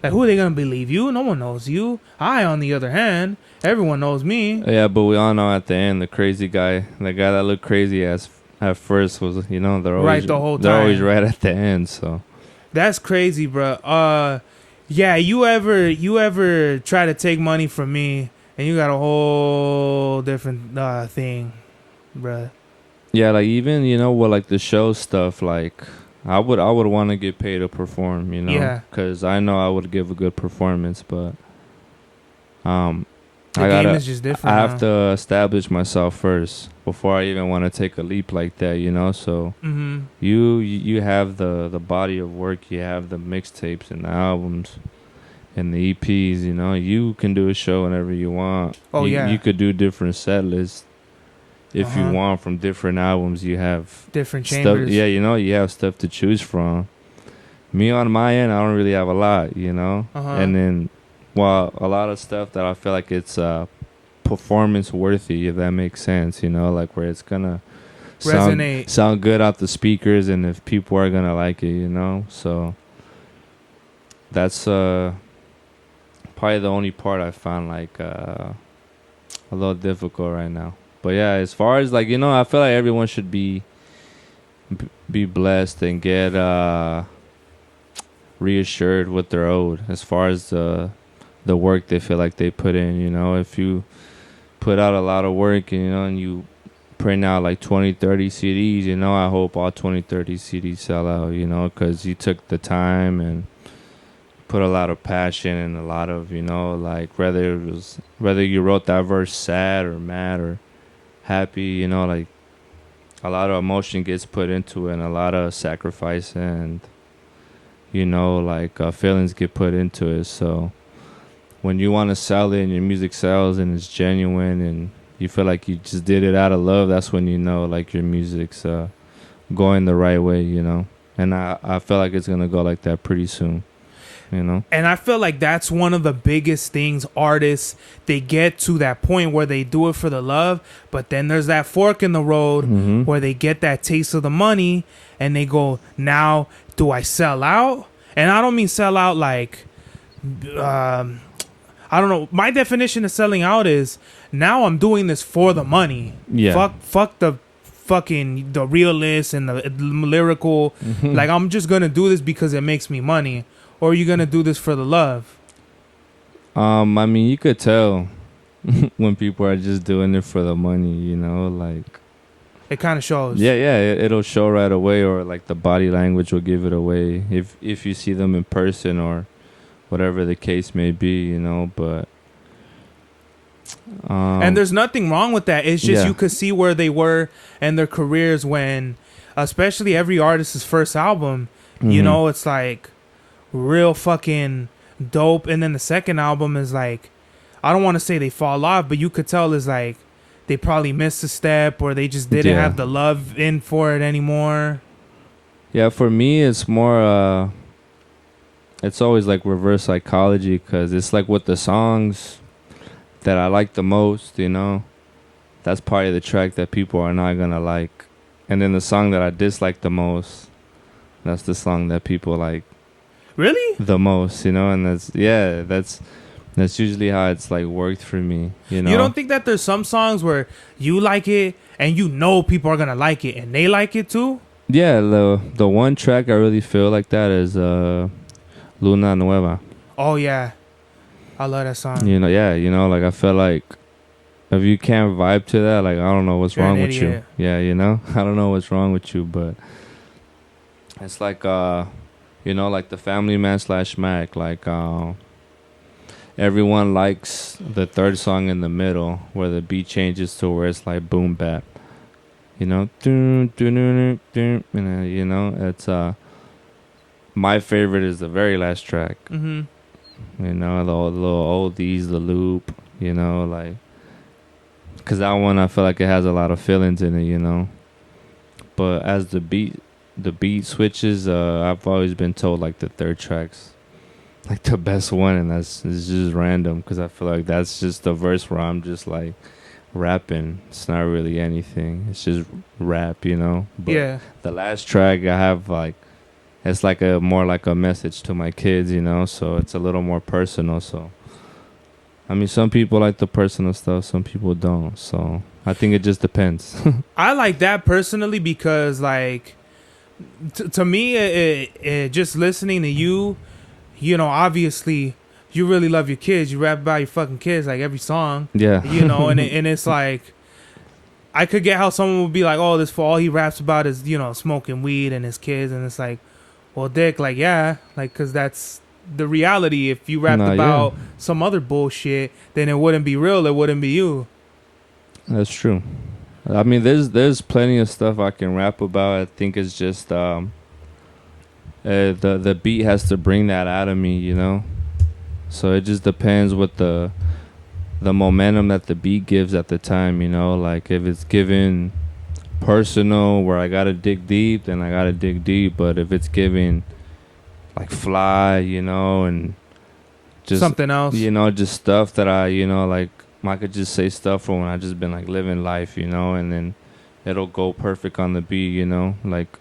[SPEAKER 1] Like, who are they going to believe? You? No one knows you. I, on the other hand, everyone knows me.
[SPEAKER 2] Yeah, but we all know at the end, the crazy guy, the guy that looked crazy at first was, they're always
[SPEAKER 1] right the whole time.
[SPEAKER 2] They're always right at the end, so.
[SPEAKER 1] That's crazy, bro. Yeah, you ever try to take money from me and you got a whole different thing, bro.
[SPEAKER 2] Yeah, like even, with like the show stuff, like I would want to get paid to perform,
[SPEAKER 1] Yeah.
[SPEAKER 2] because I know I would give a good performance, but
[SPEAKER 1] the game is just different.
[SPEAKER 2] I have to establish myself first before I even want to take a leap like that, So you have the body of work, you have the mixtapes and the albums and the EPs, You can do a show whenever you want.
[SPEAKER 1] Oh, yeah.
[SPEAKER 2] You could do different set lists. If you want from different albums, you have
[SPEAKER 1] different
[SPEAKER 2] stuff.
[SPEAKER 1] chambers.
[SPEAKER 2] Yeah, you have stuff to choose from. Me on my end, I don't really have a lot, And then, a lot of stuff that I feel like it's performance worthy, if that makes sense, like where it's gonna sound good out the speakers, and if people are gonna like it, So that's probably the only part I found like a little difficult right now. But yeah, as far as like, I feel like everyone should be blessed and get reassured what they're owed as far as the work they feel like they put in, If you put out a lot of work, and you print out like 20, 30 CDs, I hope all 20, 30 CDs sell out, because you took the time and put a lot of passion and a lot of, like whether you wrote that verse sad or mad or happy, like a lot of emotion gets put into it and a lot of sacrifice and like feelings get put into it. So when you want to sell it and your music sells and it's genuine and you feel like you just did it out of love, that's when like your music's going the right way, and I feel like it's gonna go like that pretty soon. And
[SPEAKER 1] I feel like that's one of the biggest things artists, they get to that point where they do it for the love, but then there's that fork in the road where they get that taste of the money and they go, now do I sell out? And I don't mean sell out like I don't know, my definition of selling out is now I'm doing this for the money. Fuck the fucking the realist and the lyrical. Like, I'm just gonna do this because it makes me money. Or are you gonna do this for the love?
[SPEAKER 2] I mean, you could tell when people are just doing it for the money, like
[SPEAKER 1] it kind of shows.
[SPEAKER 2] Yeah, it'll show right away, or like the body language will give it away if you see them in person or whatever the case may be, But
[SPEAKER 1] and there's nothing wrong with that. It's just you could see where they were in their careers when, especially every artist's first album, it's like real fucking dope, and then the second album is like, I don't want to say they fall off, but you could tell is like they probably missed a step or they just didn't have the love in for it anymore.
[SPEAKER 2] Yeah, for me it's more it's always like reverse psychology, because it's like with the songs that I like the most, that's probably the track that people are not gonna like, and then the song that I dislike the most, that's the song that people like
[SPEAKER 1] really
[SPEAKER 2] the most, and that's usually how it's like worked for me, You
[SPEAKER 1] don't think that there's some songs where you like it and people are gonna like it and they like it too?
[SPEAKER 2] Yeah, the one track I really feel like that is Luna Nueva.
[SPEAKER 1] Oh yeah, I love that song.
[SPEAKER 2] You know, yeah, you know, like I feel like if you can't vibe to that, like I don't know what's
[SPEAKER 1] You're
[SPEAKER 2] wrong
[SPEAKER 1] an
[SPEAKER 2] with you.
[SPEAKER 1] idiot.
[SPEAKER 2] Yeah, you know, I don't know what's wrong with you, but it's like you know, like the Family Man / Mac, like everyone likes the third song in the middle where the beat changes to where it's like boom bap. You know, dun, dun, dun, dun, dun, you know, it's my favorite is the very last track.
[SPEAKER 1] Mm-hmm.
[SPEAKER 2] You know, the little oldies, the loop, you know, like, because that one I feel like it has a lot of feelings in it, you know. But as the beat switches, I've always been told like the third track's like the best one, and it's just random because I feel like that's just the verse where I'm just like rapping. It's not really anything. It's just rap, you know. But
[SPEAKER 1] Yeah.
[SPEAKER 2] the last track I have like, it's like a more like a message to my kids, you know, so it's a little more personal. So I mean, some people like the personal stuff, some people don't, so I think it just depends.
[SPEAKER 1] I like that personally because, like, to me, it just listening to you, you know, obviously you really love your kids. You rap about your fucking kids like every song,
[SPEAKER 2] Yeah.
[SPEAKER 1] you know, and it's like, I could get how someone would be like, oh, this for all he raps about is, you know, smoking weed and his kids, and it's like, well, Dick, like, yeah, like, because that's the reality. If you rapped about some other bullshit, then it wouldn't be real. It wouldn't be you.
[SPEAKER 2] That's true. I mean, there's plenty of stuff I can rap about. I think it's just the beat has to bring that out of me, you know. So it just depends what the momentum that the beat gives at the time, you know. Like if it's given personal where I gotta dig deep, then I gotta dig deep. But if it's giving like fly, you know, and just
[SPEAKER 1] Something else,
[SPEAKER 2] you know, just stuff that I, you know, like I could just say stuff from when I just been like living life, you know, and then it'll go perfect on the beat, you know, like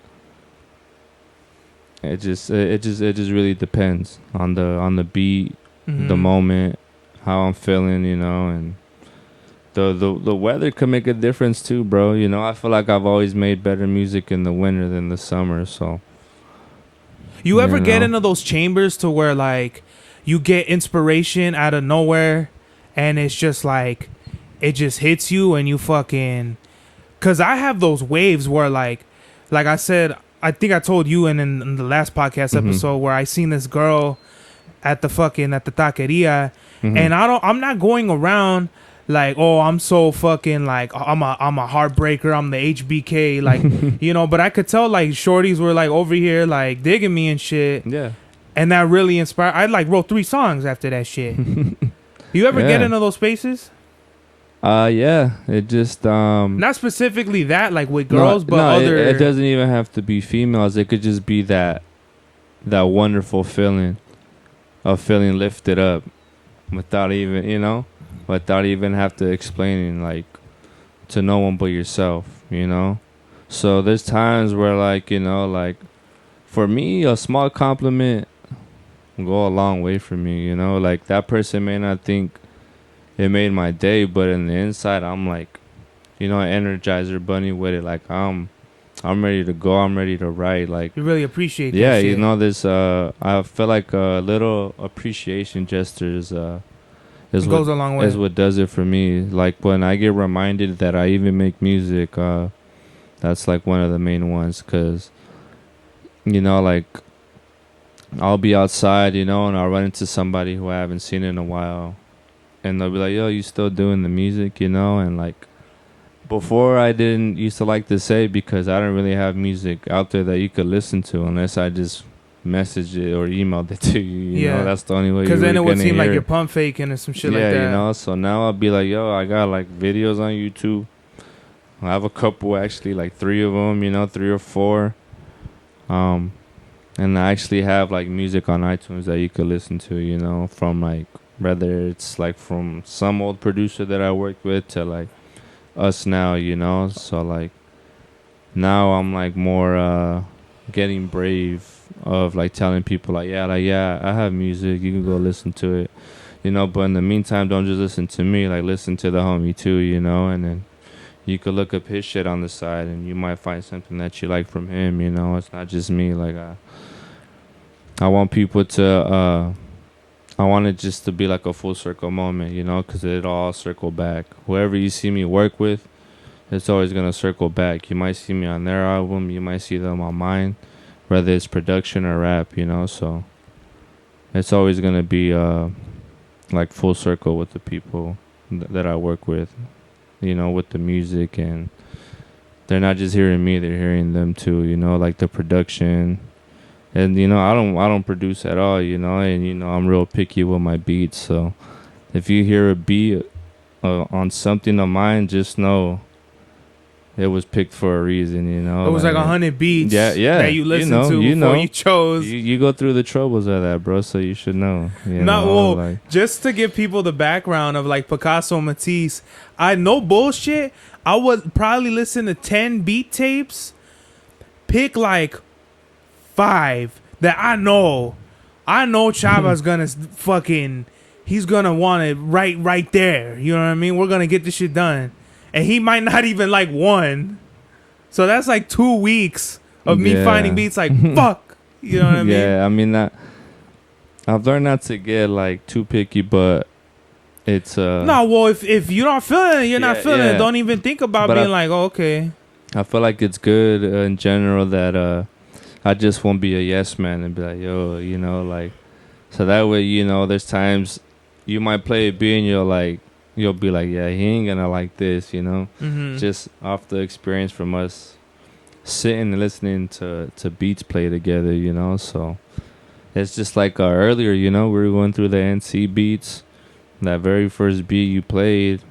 [SPEAKER 2] it just really depends on the beat, the moment, how I'm feeling, you know, and the weather could make a difference too, bro. You know, I feel like I've always made better music in the winter than the summer, so.
[SPEAKER 1] You ever get into those chambers to where like you get inspiration out of nowhere and it's just like it just hits you and you fucking, cause I have those waves where like I said, I think I told you in the last podcast episode where I seen this girl at the taqueria, and I'm not going around like, oh, I'm so fucking like I'm a heartbreaker, I'm the HBK, like you know, but I could tell like shorties were like over here like digging me and shit.
[SPEAKER 2] Yeah.
[SPEAKER 1] And that really inspired. I like wrote 3 songs after that shit. You ever get into those spaces?
[SPEAKER 2] Yeah. It just
[SPEAKER 1] not specifically that like with girls, but other.
[SPEAKER 2] It doesn't even have to be females. It could just be that wonderful feeling of feeling lifted up without even, you know, without even have to explaining like to no one but yourself, you know. So there's times where like, you know, like for me a small compliment will go a long way for me, you know. Like that person may not think it made my day, but in the inside I'm like, you know, an Energizer bunny with it. Like I'm ready to go, I'm ready to write. Like
[SPEAKER 1] you really appreciate that
[SPEAKER 2] shit.
[SPEAKER 1] you
[SPEAKER 2] know, this I feel like a little appreciation gestures is
[SPEAKER 1] goes a long way.
[SPEAKER 2] Is what does it for me. Like when I get reminded that I even make music, that's like one of the main ones. Cause you know, like I'll be outside, you know, and I'll run into somebody who I haven't seen in a while, and they'll be like, "Yo, you still doing the music?" You know, and like before I didn't used to like to say because I didn't really have music out there that you could listen to unless I just messaged it or emailed it to you. You know, that's the only way.
[SPEAKER 1] Because then it would seem like you're pump faking or some shit like that.
[SPEAKER 2] Yeah, you know. So now I'll be like, yo, I got like videos on YouTube. I have a couple actually, like 3 of them. You know, 3 or 4. And I actually have like music on iTunes that you could listen to. You know, from like whether it's like from some old producer that I worked with to like us now. You know, so like now I'm like more getting brave of like telling people like yeah I have music, you can go listen to it, you know. But in the meantime, don't just listen to me, like listen to the homie too, you know. And then you could look up his shit on the side and you might find something that you like from him, you know. It's not just me. Like I want people to I want it just to be like a full circle moment, you know, because it all circle back. Whoever you see me work with, it's always gonna circle back. You might see me on their album, you might see them on mine, whether it's production or rap, you know. So it's always gonna be like full circle with the people that I work with, you know, with the music, and they're not just hearing me, they're hearing them too, you know, like the production. And you know, I don't produce at all, you know, and you know, I'm real picky with my beats. So if you hear a beat on something of mine, just know it was picked for a reason, you know.
[SPEAKER 1] It was like 100 beats
[SPEAKER 2] that
[SPEAKER 1] you listened to before you chose.
[SPEAKER 2] You go through the troubles of that, bro, so you should know.
[SPEAKER 1] Just to give people the background of like Picasso Matisse, I no bullshit, I would probably listen to 10 beat tapes, pick like 5 that I know Chava's gonna fucking, he's gonna want it right there. You know what I mean? We're gonna get this shit done, and he might not even like one. So that's like 2 weeks of me finding beats like fuck. You know what I mean?
[SPEAKER 2] Yeah, I mean that. I've learned not to get like too picky, but it's
[SPEAKER 1] no. Well, if you're not feeling it, you're not feeling it. Don't even think about being like, oh, okay.
[SPEAKER 2] I feel like it's good in general that I just won't be a yes man and be like, yo, you know, like, so that way, you know, there's times you might play a beat and you'll be like, yeah, he ain't gonna like this, you know, just off the experience from us sitting and listening to beats play together, you know. So it's just like earlier, you know, we were going through the NC beats, that very first beat you played,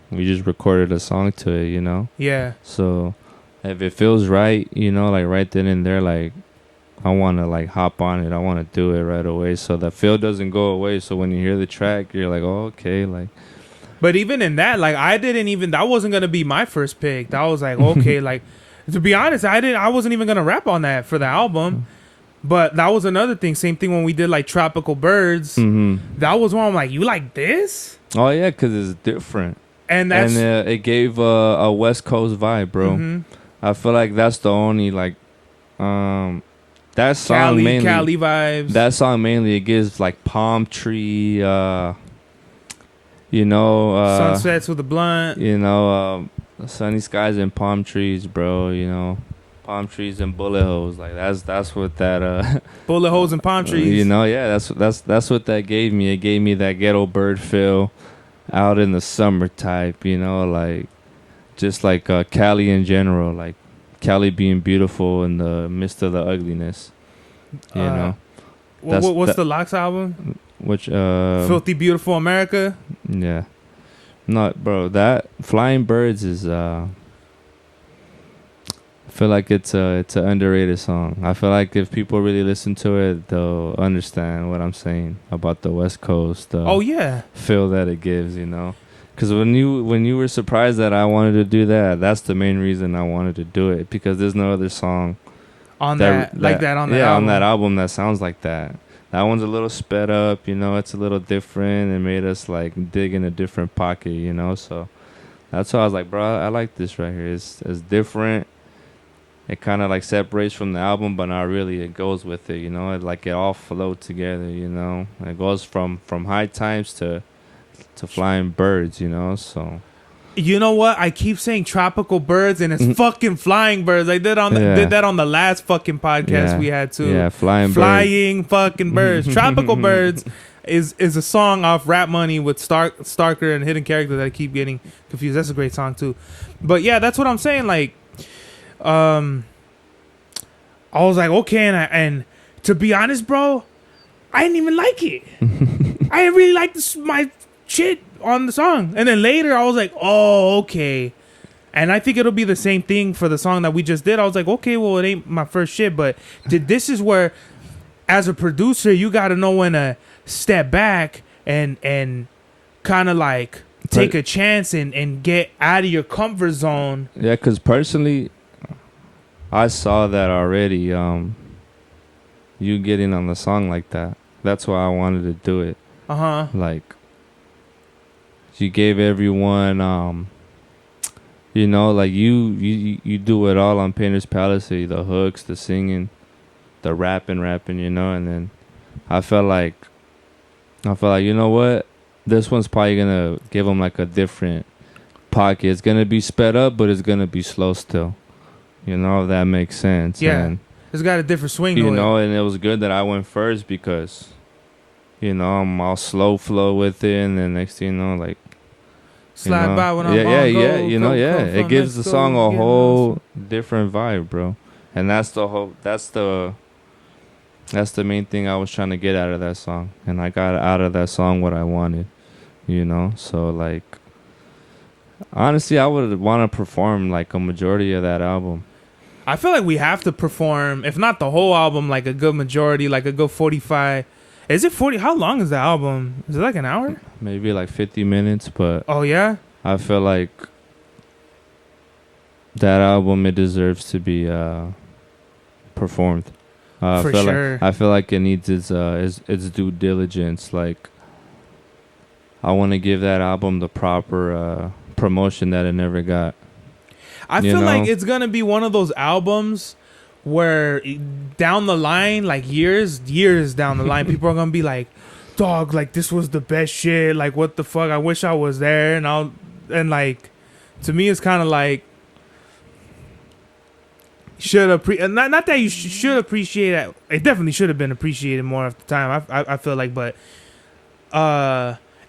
[SPEAKER 2] we just recorded a song to it, you know.
[SPEAKER 1] Yeah.
[SPEAKER 2] So if it feels right, you know, like right then and there, like I want to like hop on it. I want to do it right away. So the feel doesn't go away. So when you hear the track, you're like, oh, okay. Like,
[SPEAKER 1] but even in that, like that wasn't going to be my first pick. That was like, okay, like to be honest, I wasn't even going to rap on that for the album. But that was another thing. Same thing when we did like Tropical Birds. That was one I'm like, you like this?
[SPEAKER 2] Oh yeah. 'Cause it's different.
[SPEAKER 1] And that's,
[SPEAKER 2] it gave a West Coast vibe, bro. I feel like that's the only like that song
[SPEAKER 1] Cali vibes.
[SPEAKER 2] That song mainly it gives like palm tree, you know,
[SPEAKER 1] sunsets with a blunt.
[SPEAKER 2] You know, sunny skies and palm trees, bro. You know, palm trees and bullet holes. Like that's what that
[SPEAKER 1] bullet holes and palm trees.
[SPEAKER 2] You know, yeah, that's what that gave me. It gave me that ghetto bird feel, out in the summer type. You know, like. Just like Cali in general, like Cali being beautiful in the midst of the ugliness, you know.
[SPEAKER 1] What's the Lox album?
[SPEAKER 2] Which
[SPEAKER 1] Filthy Beautiful America.
[SPEAKER 2] Yeah, not bro. That Flying Birds is. I feel like it's an underrated song. I feel like if people really listen to it, they'll understand what I'm saying about the West Coast. Feel that it gives, you know. Because when you were surprised that I wanted to do that, that's the main reason I wanted to do it. Because there's no other song
[SPEAKER 1] on that album.
[SPEAKER 2] On that album that sounds like that. That one's a little sped up, you know. It's a little different. It made us like dig in a different pocket, you know. So that's why I was like, bro, I like this right here. It's different. It kind of like separates from the album, but not really. It goes with it, you know. It all flowed together, you know. It goes from High Times to Flying Birds, you know. So
[SPEAKER 1] you know what? I keep saying Tropical Birds and it's fucking Flying Birds. I did that on the last fucking podcast we had too.
[SPEAKER 2] Yeah, Flying
[SPEAKER 1] fucking birds. Tropical Birds is a song off Rap Money with Starker and Hidden Character that I keep getting confused. That's a great song too. But yeah, that's what I'm saying. Like, I was like, okay, and to be honest, bro, I didn't even like it. I didn't really like my shit on the song. And then later I was like, oh, okay. And I think it'll be the same thing for the song that we just did. I was like, okay, well, it ain't my first shit, but this is where, as a producer, you got to know when to step back and kind of like take a chance and get out of your comfort zone.
[SPEAKER 2] Yeah, because personally, I saw that already. You getting on the song like that. That's why I wanted to do it. Like, you gave everyone, you know, like you do it all on Painter's Palace. The hooks, the singing, the rapping, you know. And then I felt like I feel like, you know what, this one's probably gonna give him like a different pocket. It's gonna be sped up, but it's gonna be slow still. You know, if that makes sense.
[SPEAKER 1] Yeah.
[SPEAKER 2] And,
[SPEAKER 1] It's got a different swing to
[SPEAKER 2] you know,
[SPEAKER 1] it.
[SPEAKER 2] and it was good that I went first because, you know, I'm all slow flow with it, and then next thing you know, like,
[SPEAKER 1] Slide
[SPEAKER 2] you know,
[SPEAKER 1] by when I'm
[SPEAKER 2] yeah,
[SPEAKER 1] on
[SPEAKER 2] yeah,
[SPEAKER 1] go,
[SPEAKER 2] yeah, you know,
[SPEAKER 1] go,
[SPEAKER 2] yeah.
[SPEAKER 1] go
[SPEAKER 2] It
[SPEAKER 1] from
[SPEAKER 2] gives the
[SPEAKER 1] Mexico,
[SPEAKER 2] song a
[SPEAKER 1] getting
[SPEAKER 2] whole
[SPEAKER 1] awesome.
[SPEAKER 2] different vibe, bro. And that's the main thing I was trying to get out of that song, and I got out of that song what I wanted, you know. So like, honestly, I would want to perform like a majority of that album.
[SPEAKER 1] I feel like we have to perform, if not the whole album, like a good majority, like a good 45. Is it 40? How long is the album? Is it like an hour?
[SPEAKER 2] Maybe like 50 minutes, but
[SPEAKER 1] Oh, yeah?
[SPEAKER 2] I feel like that album, it deserves to be performed.
[SPEAKER 1] For sure.
[SPEAKER 2] I feel like it needs its due diligence. Like, I want to give that album the proper promotion that it never got.
[SPEAKER 1] I
[SPEAKER 2] You
[SPEAKER 1] feel like
[SPEAKER 2] know?
[SPEAKER 1] it's going to be one of those albums where down the line, like years down the line, people are going to be like, dog, like this was the best shit. Like, what the fuck? I wish I was there. And like, to me, it's kind of like, not that you should appreciate it. It definitely should have been appreciated more at the time. I feel like, but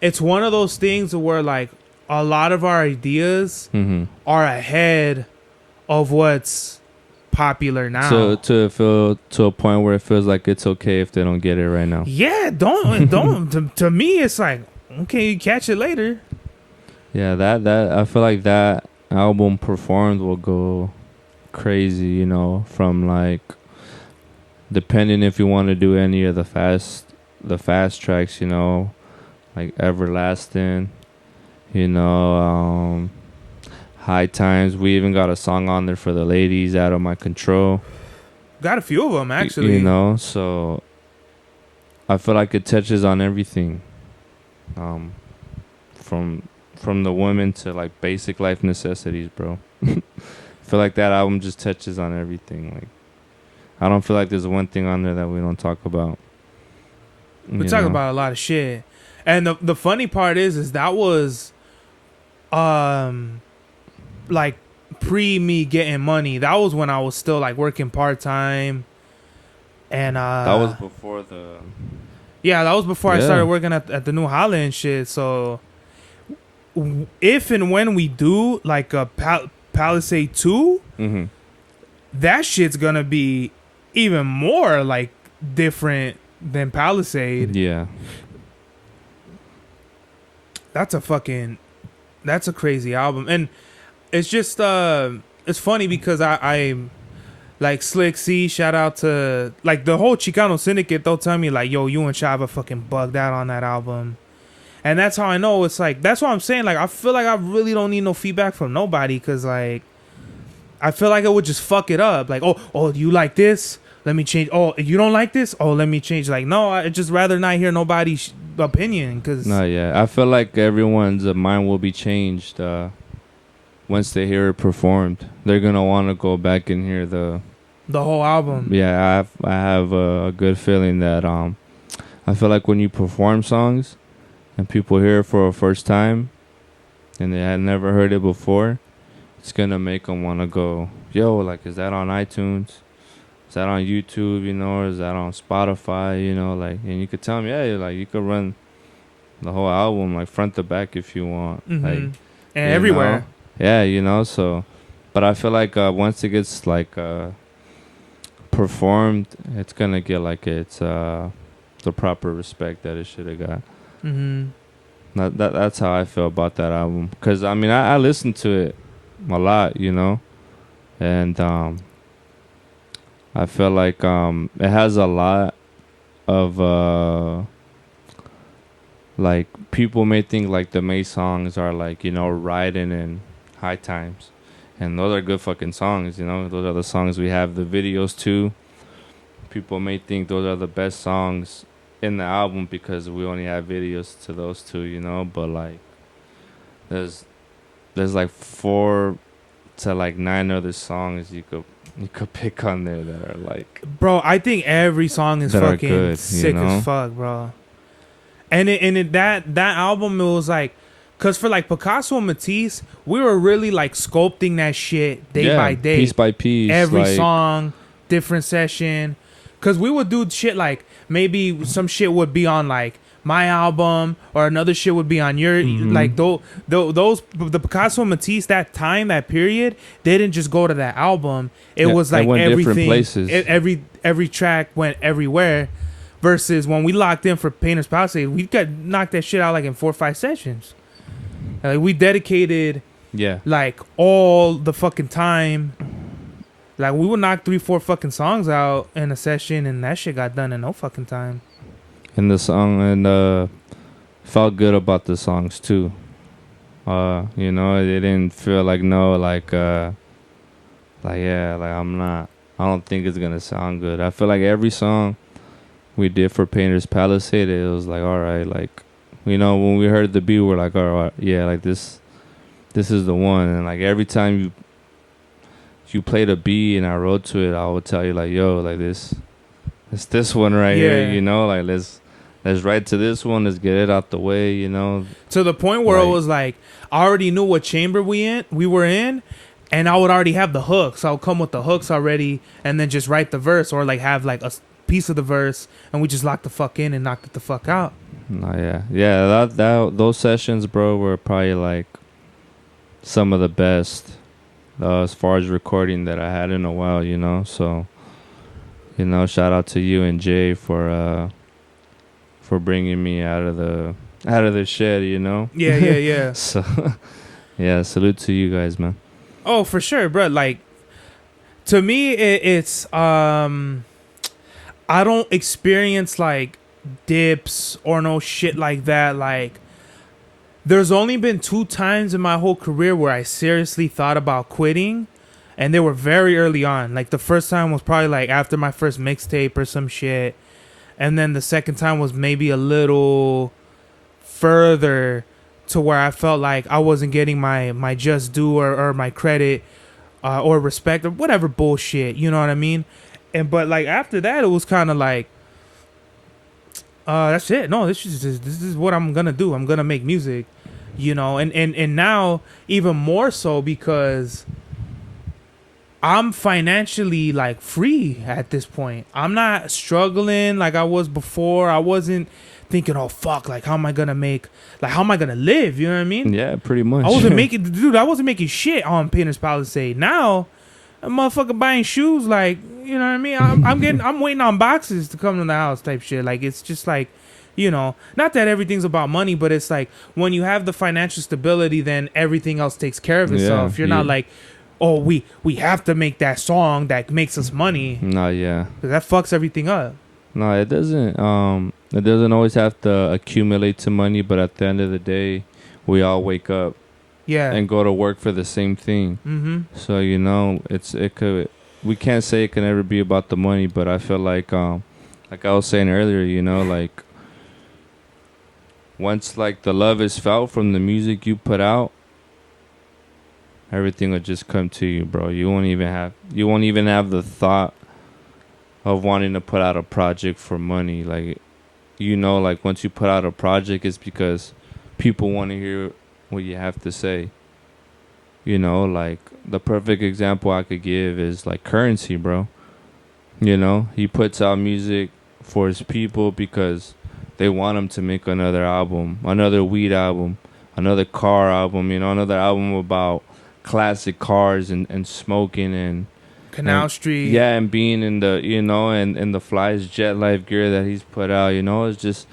[SPEAKER 1] it's one of those things where like a lot of our ideas are ahead of what's popular now.
[SPEAKER 2] So to feel to a point where it feels like it's okay if they don't get it right now.
[SPEAKER 1] Yeah, don't. to me, it's like, okay, you catch it later.
[SPEAKER 2] Yeah, that I feel like that album performed will go crazy, you know, from like, depending if you want to do any of the fast tracks, you know, like Everlasting, you know, High Times. We even got a song on there for the ladies, Out of My Control.
[SPEAKER 1] Got a few of them actually.
[SPEAKER 2] You know, so I feel like it touches on everything, from the women to like basic life necessities, bro. I feel like that album just touches on everything. Like, I don't feel like there's one thing on there that we don't talk about.
[SPEAKER 1] We talk about a lot of shit, and the funny part is that was, like pre me getting money. That was when I was still like working part time, and
[SPEAKER 2] that was before the.
[SPEAKER 1] Yeah, that was before I
[SPEAKER 2] Yeah.
[SPEAKER 1] started working at the New Holland and shit. So, if and when we do like a Palisade 2, that shit's gonna be even more like different than Palisade.
[SPEAKER 2] Yeah.
[SPEAKER 1] That's a crazy album. And it's just it's funny because I like Slick C, shout out to like the whole Chicano Syndicate. They'll tell me like, yo, you and Chava fucking bugged out on that album. And that's how I know. It's like, that's what I'm saying. Like, I feel like I really don't need no feedback from nobody, because like I feel like it would just fuck it up. Like, oh, you like this? Let me change. Oh, you don't like this? Oh, let me change. Like, no, I just rather not hear nobody's opinion. Cause
[SPEAKER 2] No, yeah. I feel like everyone's mind will be changed once they hear it performed. They're gonna want to go back and hear the
[SPEAKER 1] whole album.
[SPEAKER 2] Yeah, I have a good feeling that I feel like when you perform songs and people hear it for a first time and they had never heard it before, it's gonna make them want to go, yo, like, is that on iTunes? Is that on YouTube, you know, or is that on Spotify, you know, like, and you could tell them, yeah, like, you could run the whole album, like, front to back if you want. Like,
[SPEAKER 1] And everywhere.
[SPEAKER 2] know? Yeah, you know, so, but I feel like once it gets, like, performed, it's gonna get, like, it's the proper respect that it should have got. That's how I feel about that album. Because, I mean, I listened to it a lot, you know, and I feel like it has a lot of like, people may think like the May songs are like, you know, Riding and High Times, and those are good fucking songs, you know. Those are the songs we have the videos to. People may think those are the best songs in the album because we only have videos to those two, you know. But like, there's like 4 to like 9 other songs you could pick on there that are like,
[SPEAKER 1] bro, I think every song is
[SPEAKER 2] that are
[SPEAKER 1] fucking
[SPEAKER 2] good,
[SPEAKER 1] sick
[SPEAKER 2] you know?
[SPEAKER 1] as fuck, bro. that album, it was like, cause for like Picasso and Matisse, we were really like sculpting that shit day by day,
[SPEAKER 2] piece by piece,
[SPEAKER 1] every
[SPEAKER 2] like,
[SPEAKER 1] song, different session. Cause we would do shit like maybe some shit would be on like my album, or another shit would be on your like those the Picasso and Matisse, that time, that period, they didn't just go to that album. It was like
[SPEAKER 2] went different
[SPEAKER 1] everything,
[SPEAKER 2] places.
[SPEAKER 1] every track went everywhere. Versus when we locked in for Painter's Palisade, we got knocked that shit out like in 4 or 5 sessions. Like we dedicated like all the fucking time. Like we would knock 3, 4 fucking songs out in a session, and that shit got done in no fucking time.
[SPEAKER 2] And the song, and felt good about the songs too. You know, it didn't feel like I don't think it's gonna sound good. I feel like every song we did for Painter's Palisade, it was like, all right, like, you know, when we heard the beat, we're like, all right, yeah, like this is the one. And like every time you played a beat and I wrote to it, I would tell you like, yo, like this one right here, you know, like let's write to this one, let's get it out the way, you know.
[SPEAKER 1] To the point where it was like, I already knew what chamber we were in, and I would already have the hooks. I would come with the hooks already, and then just write the verse, or like have like a piece of the verse, and we just locked the fuck in and knocked it the fuck out.
[SPEAKER 2] No, yeah, that those sessions, bro, were probably like some of the best as far as recording that I had in a while, you know. So, you know, shout out to you and Jay for bringing me out of the shed, you know.
[SPEAKER 1] Yeah.
[SPEAKER 2] So, yeah, salute to you guys, man.
[SPEAKER 1] Oh, for sure, bro. Like, to me, it's I don't experience like dips or no shit like that. Like, there's only been 2 times in my whole career where I seriously thought about quitting, and they were very early on. Like, the first time was probably like after my first mixtape or some shit, and then the second time was maybe a little further to where I felt like I wasn't getting my just due or my credit or respect or whatever bullshit, you know what I mean? But like after that, it was kind of like, that's it. No, this is what I'm gonna do. I'm gonna make music, you know. And now even more so, because I'm financially like free at this point. I'm not struggling like I was before. I wasn't thinking, oh fuck, like how am I gonna live? You know what I mean?
[SPEAKER 2] Yeah, pretty much.
[SPEAKER 1] I wasn't making shit on Painter's Palisade. Now, a motherfucker buying shoes, like, you know what I mean? I'm waiting on boxes to come to the house type shit. Like, it's just like, you know, not that everything's about money, but it's like when you have the financial stability, then everything else takes care of itself. You're not like, oh, we have to make that song that makes us money.
[SPEAKER 2] No, yeah.
[SPEAKER 1] 'Cause that fucks everything up.
[SPEAKER 2] No, it doesn't. It doesn't always have to accumulate to money, but at the end of the day, we all wake up and go to work for the same thing.
[SPEAKER 1] Mm-hmm.
[SPEAKER 2] So, you know, we can't say it can ever be about the money, but I feel like I was saying earlier, you know, like once like the love is felt from the music you put out, everything will just come to you, bro. You won't even have the thought of wanting to put out a project for money. Like, you know, like once you put out a project, it's because people want to hear what you have to say. You know, like the perfect example I could give is like Currency, bro. You know, he puts out music for his people because they want him to make another album, another weed album, another car album, you know, another album about classic cars and smoking and
[SPEAKER 1] Canal Street.
[SPEAKER 2] Yeah, and being in the, you know, and the Fly's Jet Life gear that he's put out, you know, it's just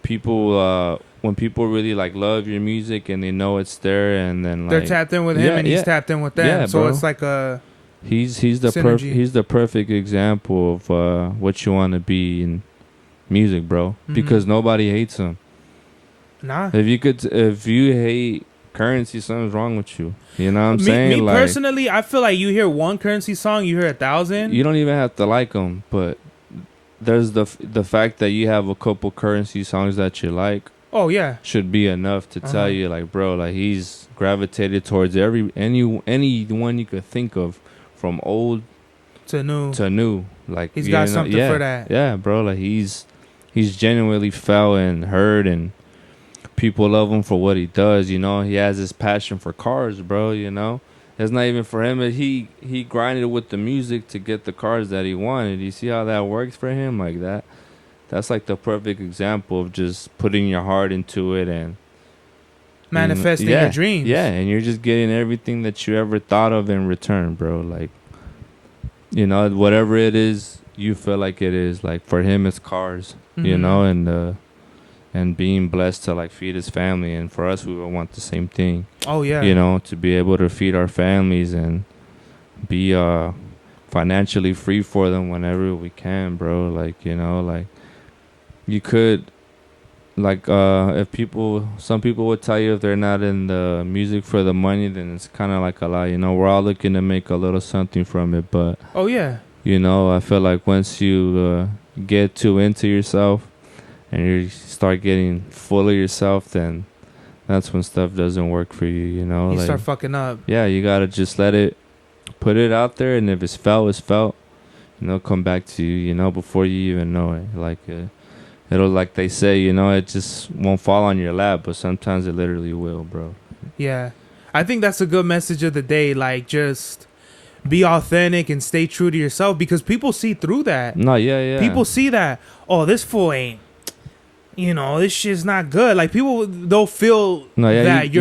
[SPEAKER 2] people, when people really like love your music and they know it's there, and then like
[SPEAKER 1] they're tapped in with him and he's tapped in with them.
[SPEAKER 2] Yeah,
[SPEAKER 1] so
[SPEAKER 2] bro.
[SPEAKER 1] it's like a
[SPEAKER 2] he's the perfect example of what you want to be in music, bro. Mm-hmm. Because nobody hates him.
[SPEAKER 1] Nah.
[SPEAKER 2] If you hate Currency, something's wrong with you. You know what I'm saying?
[SPEAKER 1] Me
[SPEAKER 2] like,
[SPEAKER 1] personally, I feel like you hear one Currency song, you hear 1,000.
[SPEAKER 2] You don't even have to like them, but there's the fact that you have a couple Currency songs that you like.
[SPEAKER 1] Oh yeah,
[SPEAKER 2] should be enough to tell you, like, bro, like he's gravitated towards anyone you could think of, from old
[SPEAKER 1] to new.
[SPEAKER 2] Like,
[SPEAKER 1] he's got something for that.
[SPEAKER 2] Yeah, bro, like he's he's genuinely felt and heard, and people love him for what he does. You know, he has this passion for cars, bro. You know, it's not even for him. He grinded with the music to get the cars that he wanted. You see how that works for him, like that. That's like the perfect example of just putting your heart into it and
[SPEAKER 1] manifesting your dreams.
[SPEAKER 2] Yeah, and you're just getting everything that you ever thought of in return, bro. Like, you know, whatever it is, you feel like it is. Like for him, it's cars, you know, and being blessed to like feed his family. And for us, we would want the same thing.
[SPEAKER 1] Oh yeah,
[SPEAKER 2] you know, to be able to feed our families and be financially free for them whenever we can, bro. Like, you know, like you could. Like if some people would tell you if they're not in the music for the money, then it's kind of like a lie. You know, we're all looking to make a little something from it, but
[SPEAKER 1] oh yeah,
[SPEAKER 2] you know, I feel like once you get too into yourself and you start getting full of yourself, then that's when stuff doesn't work for you. You know,
[SPEAKER 1] you
[SPEAKER 2] like,
[SPEAKER 1] start fucking up.
[SPEAKER 2] Yeah, you gotta just put it out there, and if it's felt, it's felt. You know, come back to you. You know, before you even know it, like. It'll, like they say, you know, it just won't fall on your lap, but sometimes it literally will, bro.
[SPEAKER 1] Yeah. I think that's a good message of the day. Like, just be authentic and stay true to yourself, because people see through that.
[SPEAKER 2] No, yeah.
[SPEAKER 1] People see that, oh, this fool ain't, you know, this shit's not good. Like, people, they'll feel that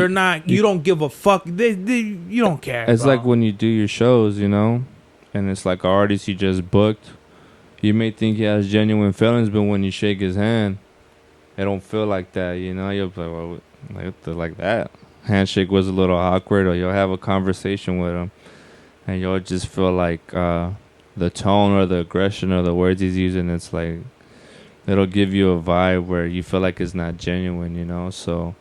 [SPEAKER 1] you don't give a fuck. You don't care.
[SPEAKER 2] It's
[SPEAKER 1] bro.
[SPEAKER 2] like when you do your shows, you know, and it's like an artist you just booked. You may think he has genuine feelings, but when you shake his hand, it don't feel like that, you know? You'll be like, well, like that. Handshake was a little awkward, or you'll have a conversation with him, and you'll just feel like the tone or the aggression or the words he's using, it's like, it'll give you a vibe where you feel like it's not genuine, you know? So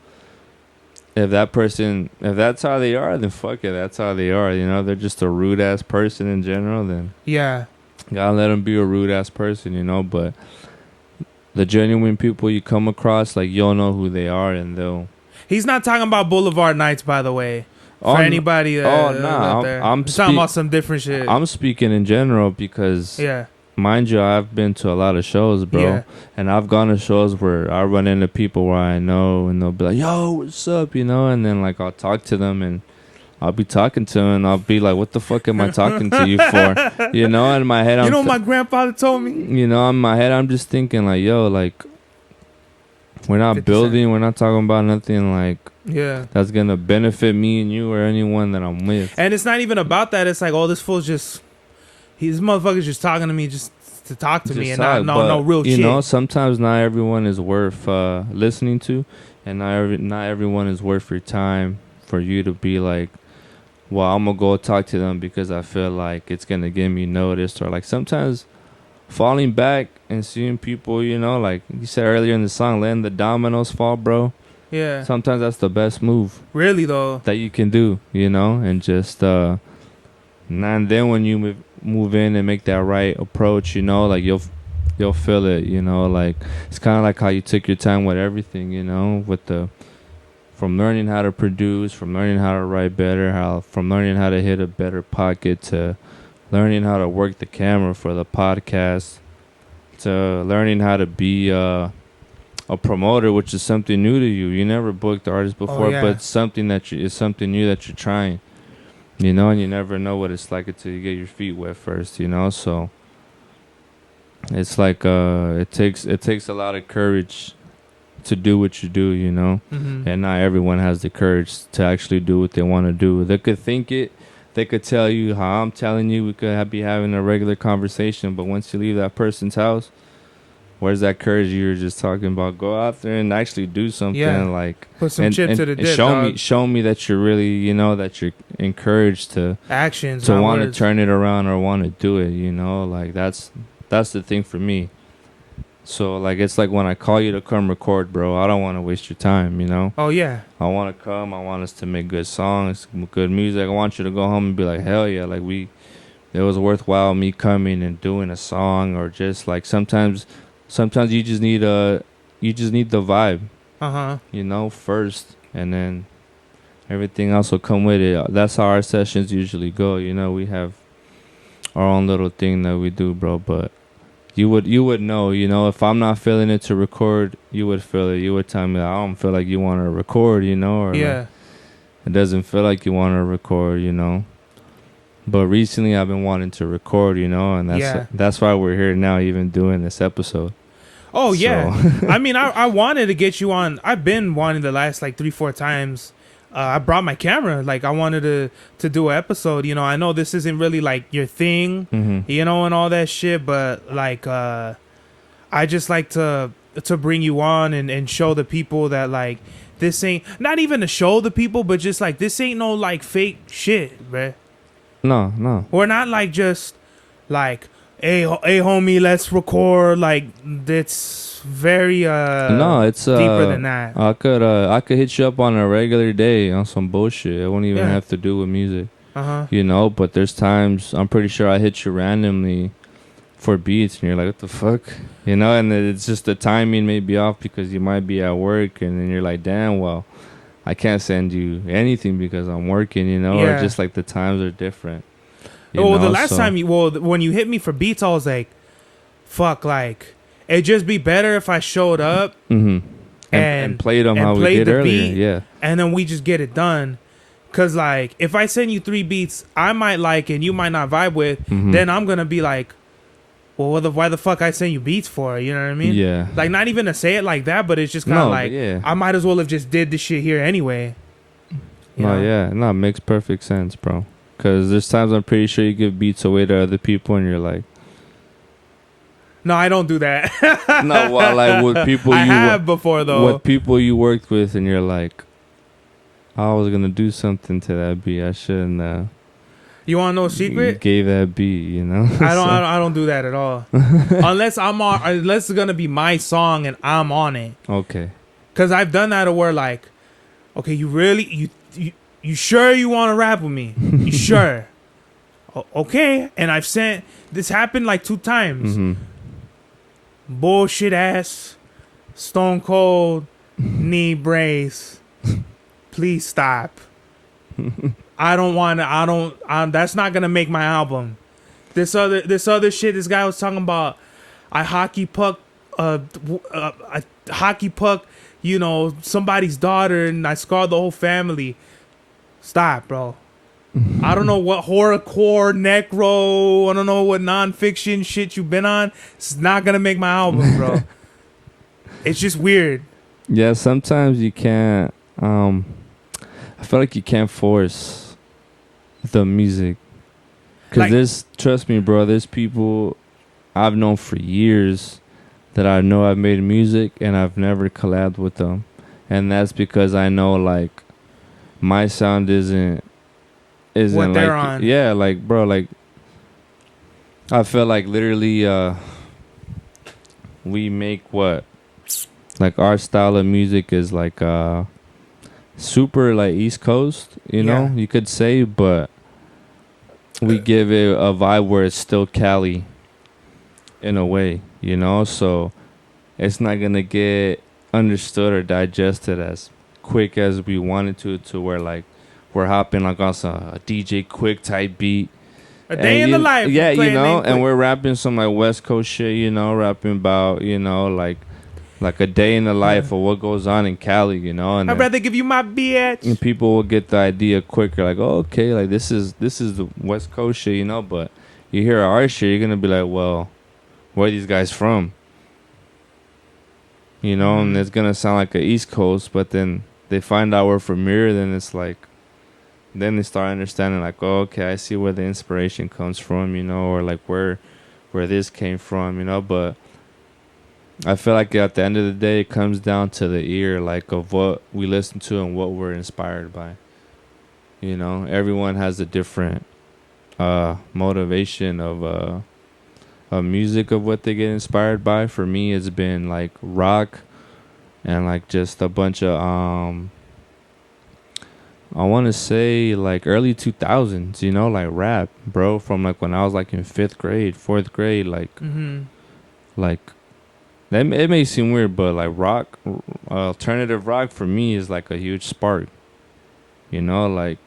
[SPEAKER 2] if that's how they are, then fuck it, that's how they are, you know? They're just a rude-ass person in general, then...
[SPEAKER 1] Yeah.
[SPEAKER 2] Gotta let them be a rude ass person, you know, but the genuine people you come across, like, you'll know who they are, and they'll...
[SPEAKER 1] He's not talking about Boulevard Nights, by the way. For anybody out there. I'm talking about some different shit.
[SPEAKER 2] I'm speaking in general because, mind you, I've been to a lot of shows, bro. Yeah. And I've gone to shows where I run into people where I know, and they'll be like, yo, what's up, you know? And then, like, I'll talk to them, and I'll be talking to him, and I'll be like, what the fuck am I talking to you for? You know, in my head,
[SPEAKER 1] you know what my grandfather told me?
[SPEAKER 2] You know, in my head, I'm just thinking, like, yo, like, we're not 50%. Building, we're not talking about nothing, like, that's going to benefit me and you or anyone that I'm with.
[SPEAKER 1] And it's not even about that. It's like, oh, this fool's just, this motherfucker's just talking to me just to talk to me, and no real shit.
[SPEAKER 2] You know, sometimes not everyone is worth listening to, and not everyone is worth your time for you to be like, well, I'm going to go talk to them because I feel like it's going to get me noticed. Or, like, sometimes falling back and seeing people, you know, like you said earlier in the song, letting the dominoes fall, bro.
[SPEAKER 1] Yeah.
[SPEAKER 2] Sometimes that's the best move.
[SPEAKER 1] Really, though.
[SPEAKER 2] That you can do, you know, and just, and then when you move in and make that right approach, you know, like you'll feel it, you know, like it's kind of like how you took your time with everything, you know, from learning how to produce, from learning how to write better, from learning how to hit a better pocket, to learning how to work the camera for the podcast, to learning how to be a promoter, which is something new to you. You never booked artists before, but it's something it's something new that you're trying, you know, and you never know what it's like until you get your feet wet first, you know. So it's like it takes a lot of courage to do what you do, you know. And not everyone has the courage to actually do what they want to do. They could think it, they could tell you how I'm telling you, we could be having a regular conversation, but once you leave that person's house, where's that courage you were just talking about? Go out there and actually do something, like
[SPEAKER 1] put some chip to the dip,
[SPEAKER 2] show me that you're really, you know, that you're encouraged to
[SPEAKER 1] actions,
[SPEAKER 2] to want to turn it around or want to do it, you know. Like that's the thing for me. So, like, it's like when I call you to come record, bro, I don't want to waste your time, you know?
[SPEAKER 1] Oh, yeah.
[SPEAKER 2] I want to come. I want us to make good songs, good music. I want you to go home and be like, hell yeah, like, it was worthwhile me coming and doing a song, or just, like, sometimes you just need the vibe, you know, first, and then everything else will come with it. That's how our sessions usually go, you know? We have our own little thing that we do, bro, but you would know, you know, if I'm not feeling it to record, you would feel it. You would tell me, I don't feel like you want to record, you know, or
[SPEAKER 1] Yeah.
[SPEAKER 2] like, it doesn't feel like you want to record, you know. But recently I've been wanting to record, you know, and that's why we're here now, even doing this episode.
[SPEAKER 1] Oh,
[SPEAKER 2] So-
[SPEAKER 1] yeah. I mean, I wanted to get you on. I've been wanting the last like 3-4 times. I brought my camera. Like, I wanted to do an episode. You know, I know this isn't really like your thing, you know, and all that shit. But like, I just like to bring you on and show the people that like this ain't not even to show the people, but just like this ain't no like fake shit, bruh.
[SPEAKER 2] No.
[SPEAKER 1] We're not like just like, hey homie, let's record. Like, that's very
[SPEAKER 2] No, it's
[SPEAKER 1] deeper than that.
[SPEAKER 2] I could hit you up on a regular day on some bullshit. It won't even
[SPEAKER 1] Yeah.
[SPEAKER 2] have to do with music,
[SPEAKER 1] Uh-huh.
[SPEAKER 2] you know. But there's times I'm pretty sure I hit you randomly for beats, and you're like, "What the fuck," you know. And it's just the timing may be off because you might be at work, and then you're like, "Damn, well, I can't send you anything because I'm working," you know.
[SPEAKER 1] Yeah.
[SPEAKER 2] Or just like the times are different. you
[SPEAKER 1] Oh, the
[SPEAKER 2] know,
[SPEAKER 1] last
[SPEAKER 2] so-
[SPEAKER 1] time when you hit me for beats, I was like, fuck, like, it'd just be better if I showed up
[SPEAKER 2] and
[SPEAKER 1] and
[SPEAKER 2] played them
[SPEAKER 1] and
[SPEAKER 2] how we
[SPEAKER 1] played
[SPEAKER 2] did
[SPEAKER 1] the
[SPEAKER 2] earlier.
[SPEAKER 1] beat.
[SPEAKER 2] Yeah.
[SPEAKER 1] and then we just get it done. Cause like, if I send you 3 beats I might like and you might not vibe with,
[SPEAKER 2] Mhm.
[SPEAKER 1] then I'm gonna be like, well, why the fuck I send you beats for? You know what I mean?
[SPEAKER 2] Yeah.
[SPEAKER 1] Like, not even to say it like that, but it's just kind of
[SPEAKER 2] No,
[SPEAKER 1] like,
[SPEAKER 2] yeah.
[SPEAKER 1] I might as well have just did this shit here anyway. You
[SPEAKER 2] No,
[SPEAKER 1] know?
[SPEAKER 2] yeah. No, it makes perfect sense, bro. Because there's times I'm pretty sure you give beats away to other people and you're like,
[SPEAKER 1] No, I don't do that.
[SPEAKER 2] no, well, like with people
[SPEAKER 1] I
[SPEAKER 2] you
[SPEAKER 1] have before though.
[SPEAKER 2] with people you worked with and you're like, I was going to do something to that beat. I shouldn't
[SPEAKER 1] You want to know a secret?
[SPEAKER 2] gave that beat, you know?
[SPEAKER 1] I don't do that at all. unless it's gonna be my song and I'm on it.
[SPEAKER 2] Okay.
[SPEAKER 1] Cause I've done that where like, okay, you sure you want to rap with me? You sure? Okay. And I've sent this happened like 2 times.
[SPEAKER 2] Mm-hmm.
[SPEAKER 1] Bullshit ass, stone cold, knee brace. Please stop. I don't want to. That's not gonna make my album. This other shit. This guy was talking about. I hockey puck. I hockey puck. You know, somebody's daughter, and I scarred the whole family. Stop, bro. I don't know what horrorcore, necro. I don't know what nonfiction shit you've been on. It's not gonna make my album, bro. It's just weird.
[SPEAKER 2] Yeah, sometimes you can't. I feel like you can't force the music. Because trust me, bro, there's people I've known for years that I know I've made music and I've never collabed with them. And that's because I know, like, my sound isn't
[SPEAKER 1] What they're
[SPEAKER 2] like,
[SPEAKER 1] on.
[SPEAKER 2] yeah, like, bro, like, I feel like literally we make what? Like, our style of music is like super like East Coast, you know,
[SPEAKER 1] Yeah.
[SPEAKER 2] you could say, but we give it a vibe where it's still Cali in a way, you know, so it's not gonna get understood or digested as quick as we wanted to where like we're hopping like on a DJ Quick type beat.
[SPEAKER 1] A day in
[SPEAKER 2] you,
[SPEAKER 1] the life.
[SPEAKER 2] yeah, you
[SPEAKER 1] playing
[SPEAKER 2] know,
[SPEAKER 1] Name
[SPEAKER 2] and
[SPEAKER 1] Quick.
[SPEAKER 2] we're rapping some like West Coast shit, you know, rapping about, you know, like a day in the life of what goes on in Cali, you know, and
[SPEAKER 1] I'd
[SPEAKER 2] then-
[SPEAKER 1] rather give you my bitch.
[SPEAKER 2] and people will get the idea quicker, like, oh, okay, like this is the West Coast shit, you know. But you hear our shit, you're gonna be like, well, where are these guys from? You know, and it's gonna sound like a East Coast, but then they find out we're from here, then it's like, then they start understanding, like, oh, okay, I see where the inspiration comes from, you know, or like where this came from, you know. But I feel like at the end of the day, it comes down to the ear, like, of what we listen to and what we're inspired by. You know, everyone has a different motivation of music of what they get inspired by. For me, it's been like rock and like just a bunch of I want to say like early 2000s, you know, like rap, bro, from like when I was like in 5th grade, 4th grade, like like it may seem weird, but like rock, alternative rock for me is like a huge spark. You know, like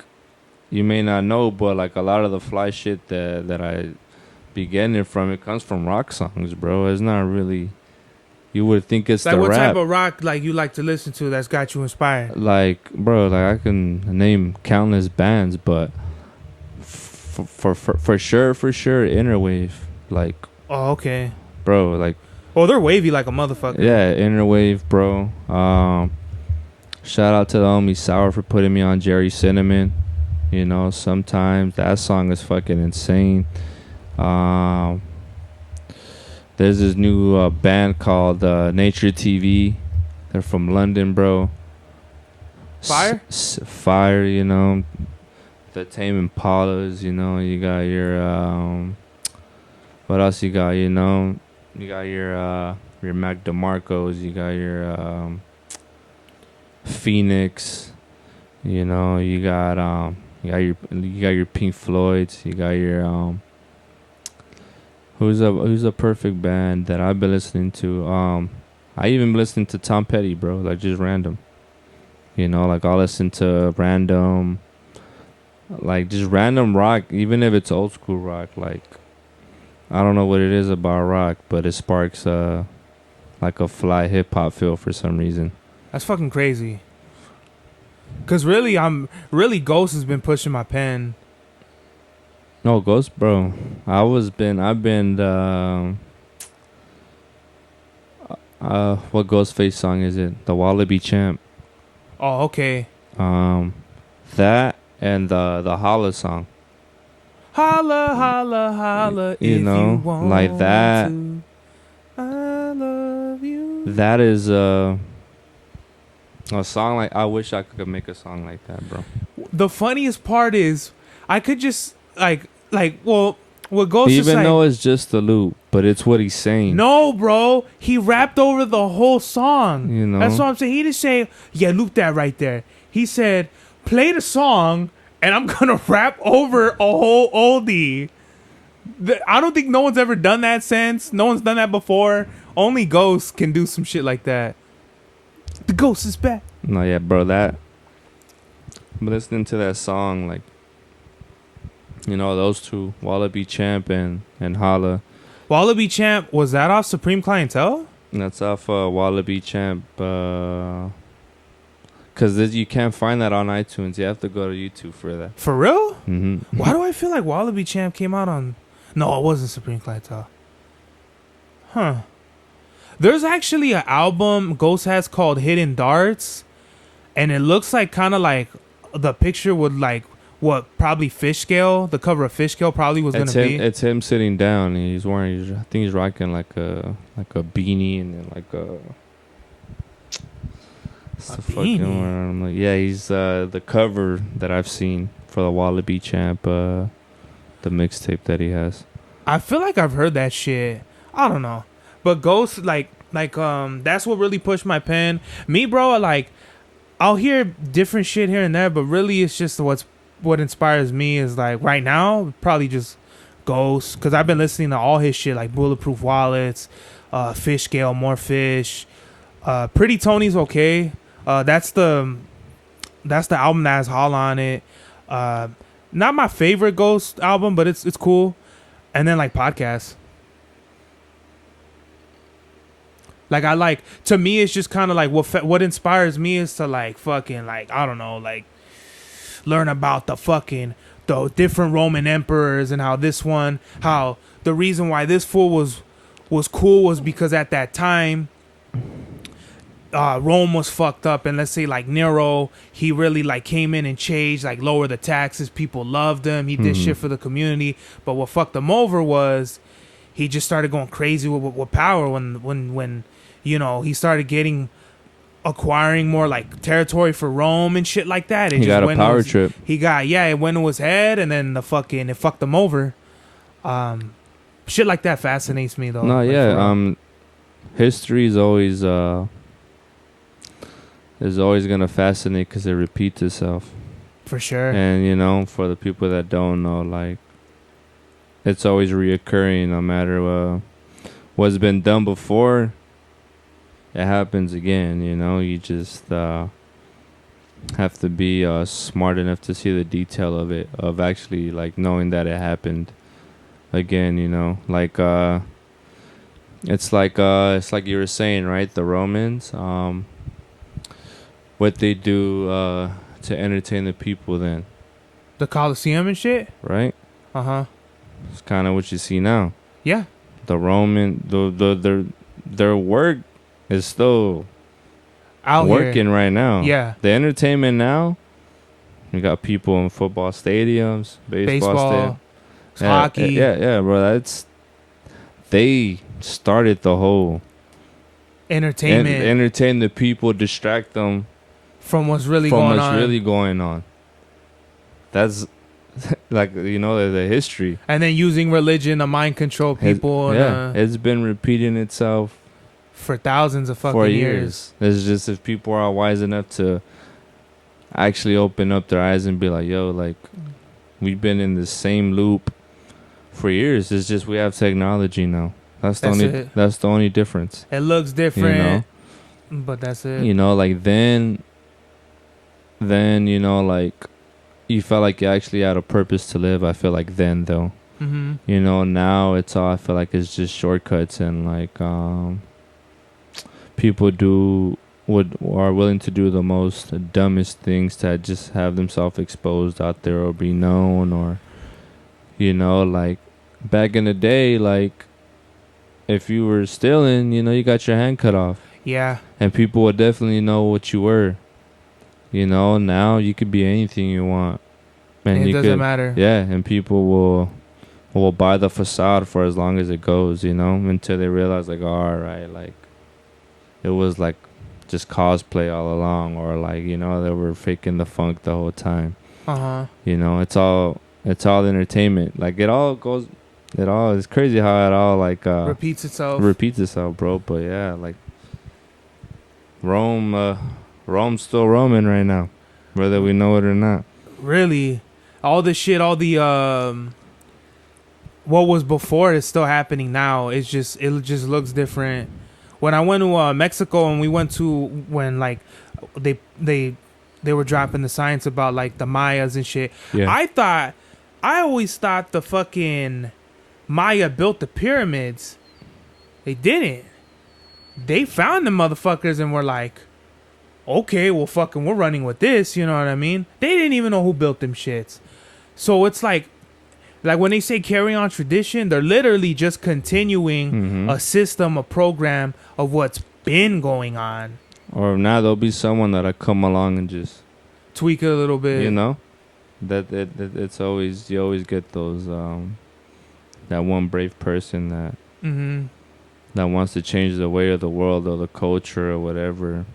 [SPEAKER 2] you may not know, but like a lot of the fly shit that be getting it from. It comes from rock songs, bro. It's not really. You would think it's
[SPEAKER 1] Like
[SPEAKER 2] the
[SPEAKER 1] what
[SPEAKER 2] rap.
[SPEAKER 1] type of rock like you like to listen to that's got you inspired?
[SPEAKER 2] Like, bro, like I can name countless bands, but for sure, Innerwave. Like,
[SPEAKER 1] Oh, okay.
[SPEAKER 2] bro, like,
[SPEAKER 1] Oh, they're wavy like a motherfucker.
[SPEAKER 2] yeah, Innerwave, bro. Shout out to the homie Sour for putting me on Jerry Cinnamon. You know, sometimes that song is fucking insane. There's this new band called Nature TV. They're from London, bro.
[SPEAKER 1] Fire?
[SPEAKER 2] Fire, you know. The Tame Impalas, you know. You got your what else you got? You know, you got your Mac DeMarcos. You got your Phoenix. You know, you got your Pink Floyds. You got your who's a perfect band that I've been listening to. I even listened to Tom Petty, bro. Like just random. You know, like I'll listen to random, like just random rock, even if it's old school rock. Like I don't know what it is about rock, but it sparks like a fly hip hop feel for some reason.
[SPEAKER 1] That's fucking crazy. Cause really, Ghost has been pushing my pen.
[SPEAKER 2] No, Ghost, bro. I've been what Ghostface song is it? The Wallaby Champ.
[SPEAKER 1] Oh, okay.
[SPEAKER 2] That and the Holla song.
[SPEAKER 1] Holla, holla, holla.
[SPEAKER 2] You
[SPEAKER 1] if
[SPEAKER 2] know,
[SPEAKER 1] you want
[SPEAKER 2] like that.
[SPEAKER 1] to. I love you.
[SPEAKER 2] That is a song like I wish I could make a song like that, bro.
[SPEAKER 1] The funniest part is I could just well, what Ghost is
[SPEAKER 2] Even
[SPEAKER 1] like,
[SPEAKER 2] though it's just the loop, but it's what he's saying.
[SPEAKER 1] no, bro, he rapped over the whole song.
[SPEAKER 2] You know?
[SPEAKER 1] That's what I'm saying. He didn't say, yeah, loop that right there. He said, play the song, and I'm gonna rap over a whole oldie. I don't think no one's ever done that since. No one's done that before. Only Ghost can do some shit like that. The Ghost is back.
[SPEAKER 2] No, yeah, bro, that. I'm listening to that song, like, you know, those two, Wallaby Champ and Holla.
[SPEAKER 1] Wallaby Champ, was that off Supreme Clientele?
[SPEAKER 2] And that's off Wallaby Champ. Because you can't find that on iTunes. You have to go to YouTube for that.
[SPEAKER 1] For real?
[SPEAKER 2] Mm-hmm.
[SPEAKER 1] Why do I feel like Wallaby Champ came out on... No, it wasn't Supreme Clientele. Huh. There's actually an album Ghost has called Hidden Darts. And it looks like kind of like the picture would like what probably Fish Scale, the cover of Fish Scale probably was going to be.
[SPEAKER 2] It's him sitting down. He's wearing, I think he's rocking like a beanie and then like a
[SPEAKER 1] beanie?
[SPEAKER 2] I'm like, yeah, he's the cover that I've seen for the Wallaby Champ, the mixtape that he has.
[SPEAKER 1] I feel like I've heard that shit. I don't know. But Ghost, that's what really pushed my pen. Me, bro, like, I'll hear different shit here and there, but really it's just what inspires me is, like, right now, probably just Ghost. Because I've been listening to all his shit, like Bulletproof Wallets, Fish Scale, More Fish. Pretty Tony's okay. That's the album that has Holla on it. Not my favorite Ghost album, but it's cool. And then, like, podcasts. Like, to me, it's just kind of like what inspires me is to, like, fucking, like, I don't know, like, learn about the different Roman emperors and how the reason why this fool was cool was because at that time, Rome was fucked up, and let's say like Nero, he really like came in and changed, like lower the taxes, people loved him, he did shit for the community, but what fucked him over was he just started going crazy with power when you know he started acquiring more like territory for Rome and shit like that.
[SPEAKER 2] He got a power trip.
[SPEAKER 1] It went to his head, and then it fucked him over. Shit like that fascinates me though.
[SPEAKER 2] No,
[SPEAKER 1] like,
[SPEAKER 2] yeah. History is always gonna fascinate because it repeats itself.
[SPEAKER 1] For sure.
[SPEAKER 2] And you know, for the people that don't know, like, it's always reoccurring. No matter what's been done before, it happens again. You know, you just have to be smart enough to see the detail of it, of actually like knowing that it happened. again, you know, like it's like you were saying, right? The Romans, what they do to entertain the people then,
[SPEAKER 1] The Colosseum and shit.
[SPEAKER 2] right?
[SPEAKER 1] Uh-huh.
[SPEAKER 2] It's kind of what you see now.
[SPEAKER 1] Yeah.
[SPEAKER 2] The Roman, their work is still
[SPEAKER 1] Out
[SPEAKER 2] working
[SPEAKER 1] here.
[SPEAKER 2] right now.
[SPEAKER 1] Yeah.
[SPEAKER 2] The entertainment now, you got people in football stadiums, baseball stadiums.
[SPEAKER 1] Hockey.
[SPEAKER 2] Yeah, bro. They started the whole
[SPEAKER 1] Entertainment.
[SPEAKER 2] entertain the people, distract them
[SPEAKER 1] from what's really
[SPEAKER 2] from
[SPEAKER 1] going
[SPEAKER 2] what's
[SPEAKER 1] on.
[SPEAKER 2] really going on. That's like, you know, the history.
[SPEAKER 1] And then using religion to mind control people.
[SPEAKER 2] It's been repeating itself
[SPEAKER 1] for thousands of fucking
[SPEAKER 2] for
[SPEAKER 1] years.
[SPEAKER 2] It's just if people are wise enough to actually open up their eyes and be like, yo, like, we've been in the same loop for years. It's just we have technology now. That's the only difference.
[SPEAKER 1] It looks different,
[SPEAKER 2] you know?
[SPEAKER 1] But that's it.
[SPEAKER 2] You know, like then you know, like, you felt like you actually had a purpose to live. I feel like then, though.
[SPEAKER 1] Mm-hmm.
[SPEAKER 2] You know, now it's all, I feel like it's just shortcuts, and like people are willing to do the most dumbest things to just have themselves exposed out there or be known, or, you know, like back in the day, like if you were stealing, you know, you got your hand cut off.
[SPEAKER 1] Yeah.
[SPEAKER 2] And people would definitely know what you were. You know, now you could be anything you want. And
[SPEAKER 1] it doesn't matter.
[SPEAKER 2] Yeah, and people will buy the facade for as long as it goes, you know, until they realize, like, all right, like, it was like just cosplay all along, or like, you know, they were faking the funk the whole time.
[SPEAKER 1] Uh-huh.
[SPEAKER 2] You know, it's all entertainment. Like, it's crazy how it all, like,
[SPEAKER 1] repeats itself,
[SPEAKER 2] bro. But yeah, like, Rome's still Roman right now, whether we know it or not.
[SPEAKER 1] Really, all the shit, all the what was before is still happening now. It just looks different. When I went to Mexico, and we went to when like they were dropping the science about like the Mayas and shit.
[SPEAKER 2] Yeah.
[SPEAKER 1] I always thought the fucking Maya built the pyramids. They didn't. They found the motherfuckers and were like, okay, well, fucking, we're running with this. You know what I mean? They didn't even know who built them shits. So it's like when they say carry on tradition, they're literally just continuing a system, a program of what's been going on.
[SPEAKER 2] Or now there'll be someone that'll come along and just
[SPEAKER 1] tweak it a little bit.
[SPEAKER 2] You know, it's always, you always get those that one brave person that wants to change the way of the world or the culture or whatever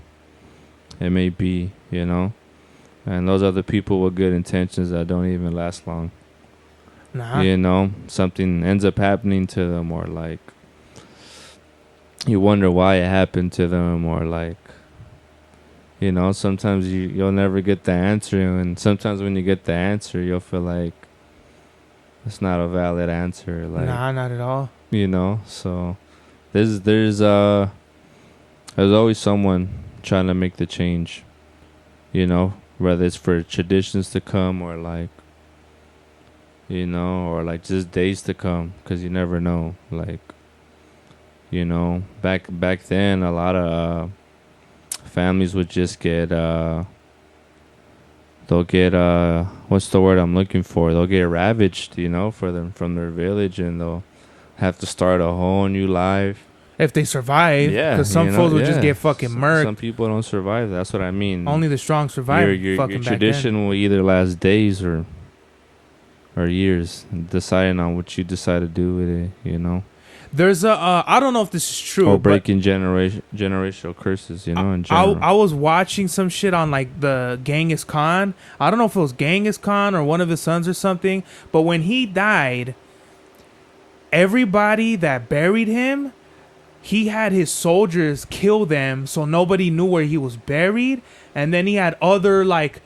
[SPEAKER 2] it may be, you know. And those are the people with good intentions that don't even last long.
[SPEAKER 1] Nah.
[SPEAKER 2] You know, something ends up happening to them, or like you wonder why it happened to them, or like, you know, sometimes you'll never get the answer, and sometimes when you get the answer, you'll feel like it's not a valid answer. Like,
[SPEAKER 1] nah, not at all.
[SPEAKER 2] You know, so there's always someone trying to make the change, you know, whether it's for traditions to come, or like, you know, or like just days to come, because you never know. Like, you know, back then, a lot of families would just get they'll get what's the word I'm looking for? They'll get ravaged, you know, from their village, and they'll have to start a whole new life.
[SPEAKER 1] If they survive,
[SPEAKER 2] yeah,
[SPEAKER 1] because some fools would just get fucking murked.
[SPEAKER 2] Some people don't survive. That's what I mean.
[SPEAKER 1] Only the strong survive.
[SPEAKER 2] Your tradition will either last days or years, deciding on what you decide to do with it, you know.
[SPEAKER 1] There's I don't know if this is true,
[SPEAKER 2] or breaking generational curses, you know. In general,
[SPEAKER 1] I was watching some shit on like the Genghis Khan. I don't know if it was Genghis Khan or one of his sons or something, but when he died, everybody that buried him, he had his soldiers kill them so nobody knew where he was buried, and then he had other like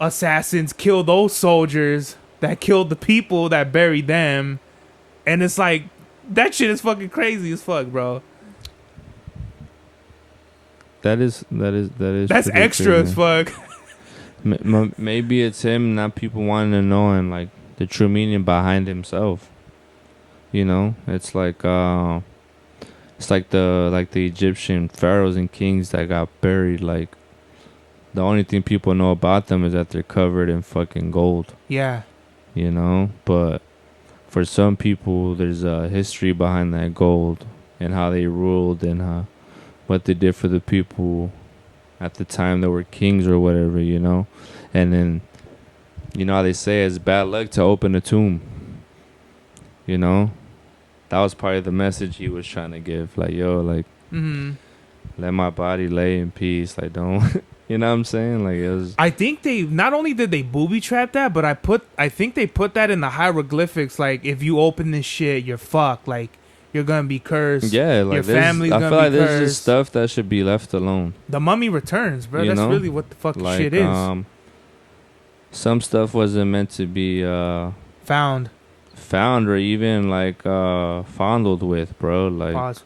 [SPEAKER 1] assassins kill those soldiers that killed the people that buried them. And it's like, that shit is fucking crazy as fuck, bro.
[SPEAKER 2] That is
[SPEAKER 1] that's extra
[SPEAKER 2] crazy.
[SPEAKER 1] As fuck.
[SPEAKER 2] Maybe it's him, not people wanting to know, and like the true meaning behind himself. You know, it's like the Egyptian pharaohs and kings that got buried. Like the only thing people know about them is that they're covered in fucking gold.
[SPEAKER 1] Yeah.
[SPEAKER 2] You know, but for some people, there's a history behind that gold and how they ruled and what they did for the people at the time that were kings or whatever. You know, and then you know how they say it's bad luck to open a tomb. You know. That was part of the message he was trying to give. Like, yo, like, let my body lay in peace. Like, don't, you know what I'm saying? Like, it was.
[SPEAKER 1] I think they not only did they booby trap that, but I think they put that in the hieroglyphics. Like, if you open this shit, you're fucked. Like, you're gonna be cursed.
[SPEAKER 2] Yeah, like
[SPEAKER 1] your family's
[SPEAKER 2] I
[SPEAKER 1] gonna
[SPEAKER 2] feel like
[SPEAKER 1] be
[SPEAKER 2] there's
[SPEAKER 1] cursed.
[SPEAKER 2] just stuff that should be left alone.
[SPEAKER 1] The Mummy Returns, bro.
[SPEAKER 2] You
[SPEAKER 1] That's
[SPEAKER 2] know?
[SPEAKER 1] really what the fuck
[SPEAKER 2] Like,
[SPEAKER 1] shit is.
[SPEAKER 2] Some stuff wasn't meant to be found or even like fondled with, bro. Like,
[SPEAKER 1] Pause.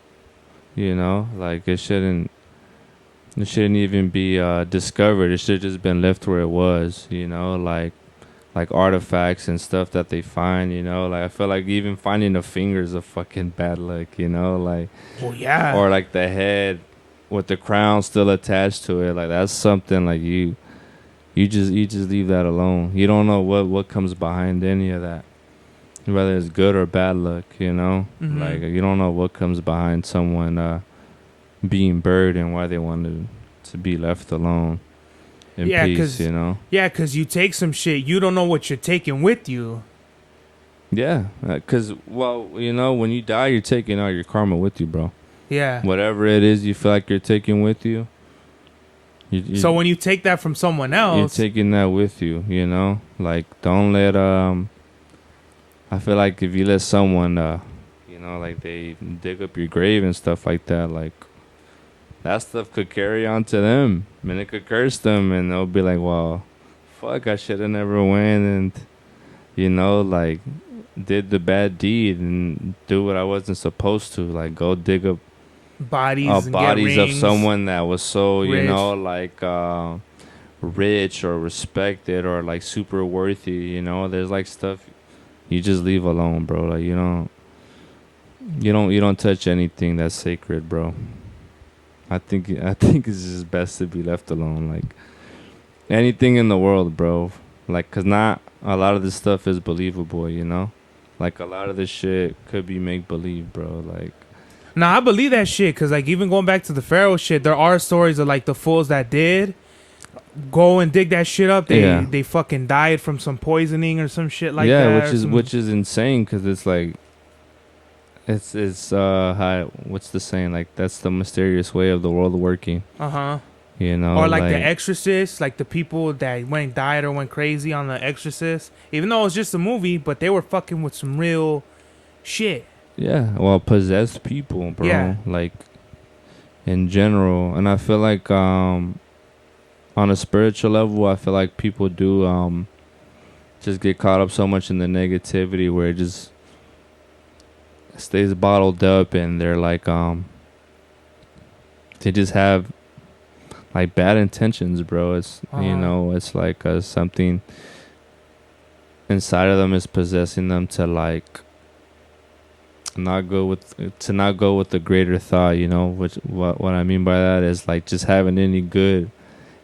[SPEAKER 2] you know, like it shouldn't even be discovered. It should have just been left where it was, you know, like artifacts and stuff that they find, you know. Like I feel like even finding a finger is a fucking bad luck, you know, like,
[SPEAKER 1] Well, yeah.
[SPEAKER 2] or like the head with the crown still attached to it. Like that's something like you just leave that alone. You don't know what comes behind any of that. Whether it's good or bad luck, you know? Like, you don't know what comes behind someone being buried and why they wanted to be left alone in peace, you know?
[SPEAKER 1] Yeah, because you take some shit, you don't know what you're taking with you.
[SPEAKER 2] Yeah, because, well, you know, when you die, you're taking all your karma with you, bro.
[SPEAKER 1] Yeah.
[SPEAKER 2] Whatever it is you feel like you're taking with you.
[SPEAKER 1] So when you take that from someone else...
[SPEAKER 2] You're taking that with you, you know? Like, don't let... I feel like if you let someone, you know, like they dig up your grave and stuff like that, like that stuff could carry on to them. I mean, it could curse them and they'll be like, well, fuck, I should have never went and, you know, like did the bad deed and do what I wasn't supposed to. Like go dig up
[SPEAKER 1] bodies and
[SPEAKER 2] bodies
[SPEAKER 1] get
[SPEAKER 2] of
[SPEAKER 1] rings,
[SPEAKER 2] someone that was so,
[SPEAKER 1] rich.
[SPEAKER 2] You know, like rich or respected or like super worthy, you know. There's like stuff you just leave alone, bro. Like you don't touch anything that's sacred, bro. I think it's just best to be left alone. Like anything in the world, bro. Like, cause not a lot of this stuff is believable, you know. Like a lot of this shit could be make believe, bro. Like,
[SPEAKER 1] nah, I believe that shit. Cause like even going back to the Pharaoh shit, there are stories of like the fools that did go and dig that shit up. They fucking died from some poisoning or some shit like that.
[SPEAKER 2] Yeah, which is insane because it's like it's how, what's the saying, like that's the mysterious way of the world working. You know,
[SPEAKER 1] or like The Exorcist, like the people that went and died or went crazy on The Exorcist, even though it was just a movie, but they were fucking with some real shit.
[SPEAKER 2] Yeah, well, possessed people, bro.
[SPEAKER 1] Yeah.
[SPEAKER 2] Like in general, and I feel like on a spiritual level, I feel like people do just get caught up so much in the negativity where it just stays bottled up and they're like they just have like bad intentions, bro. It's you know, it's like something inside of them is possessing them to like not go with the greater thought, you know. Which what I mean by that is like just having any good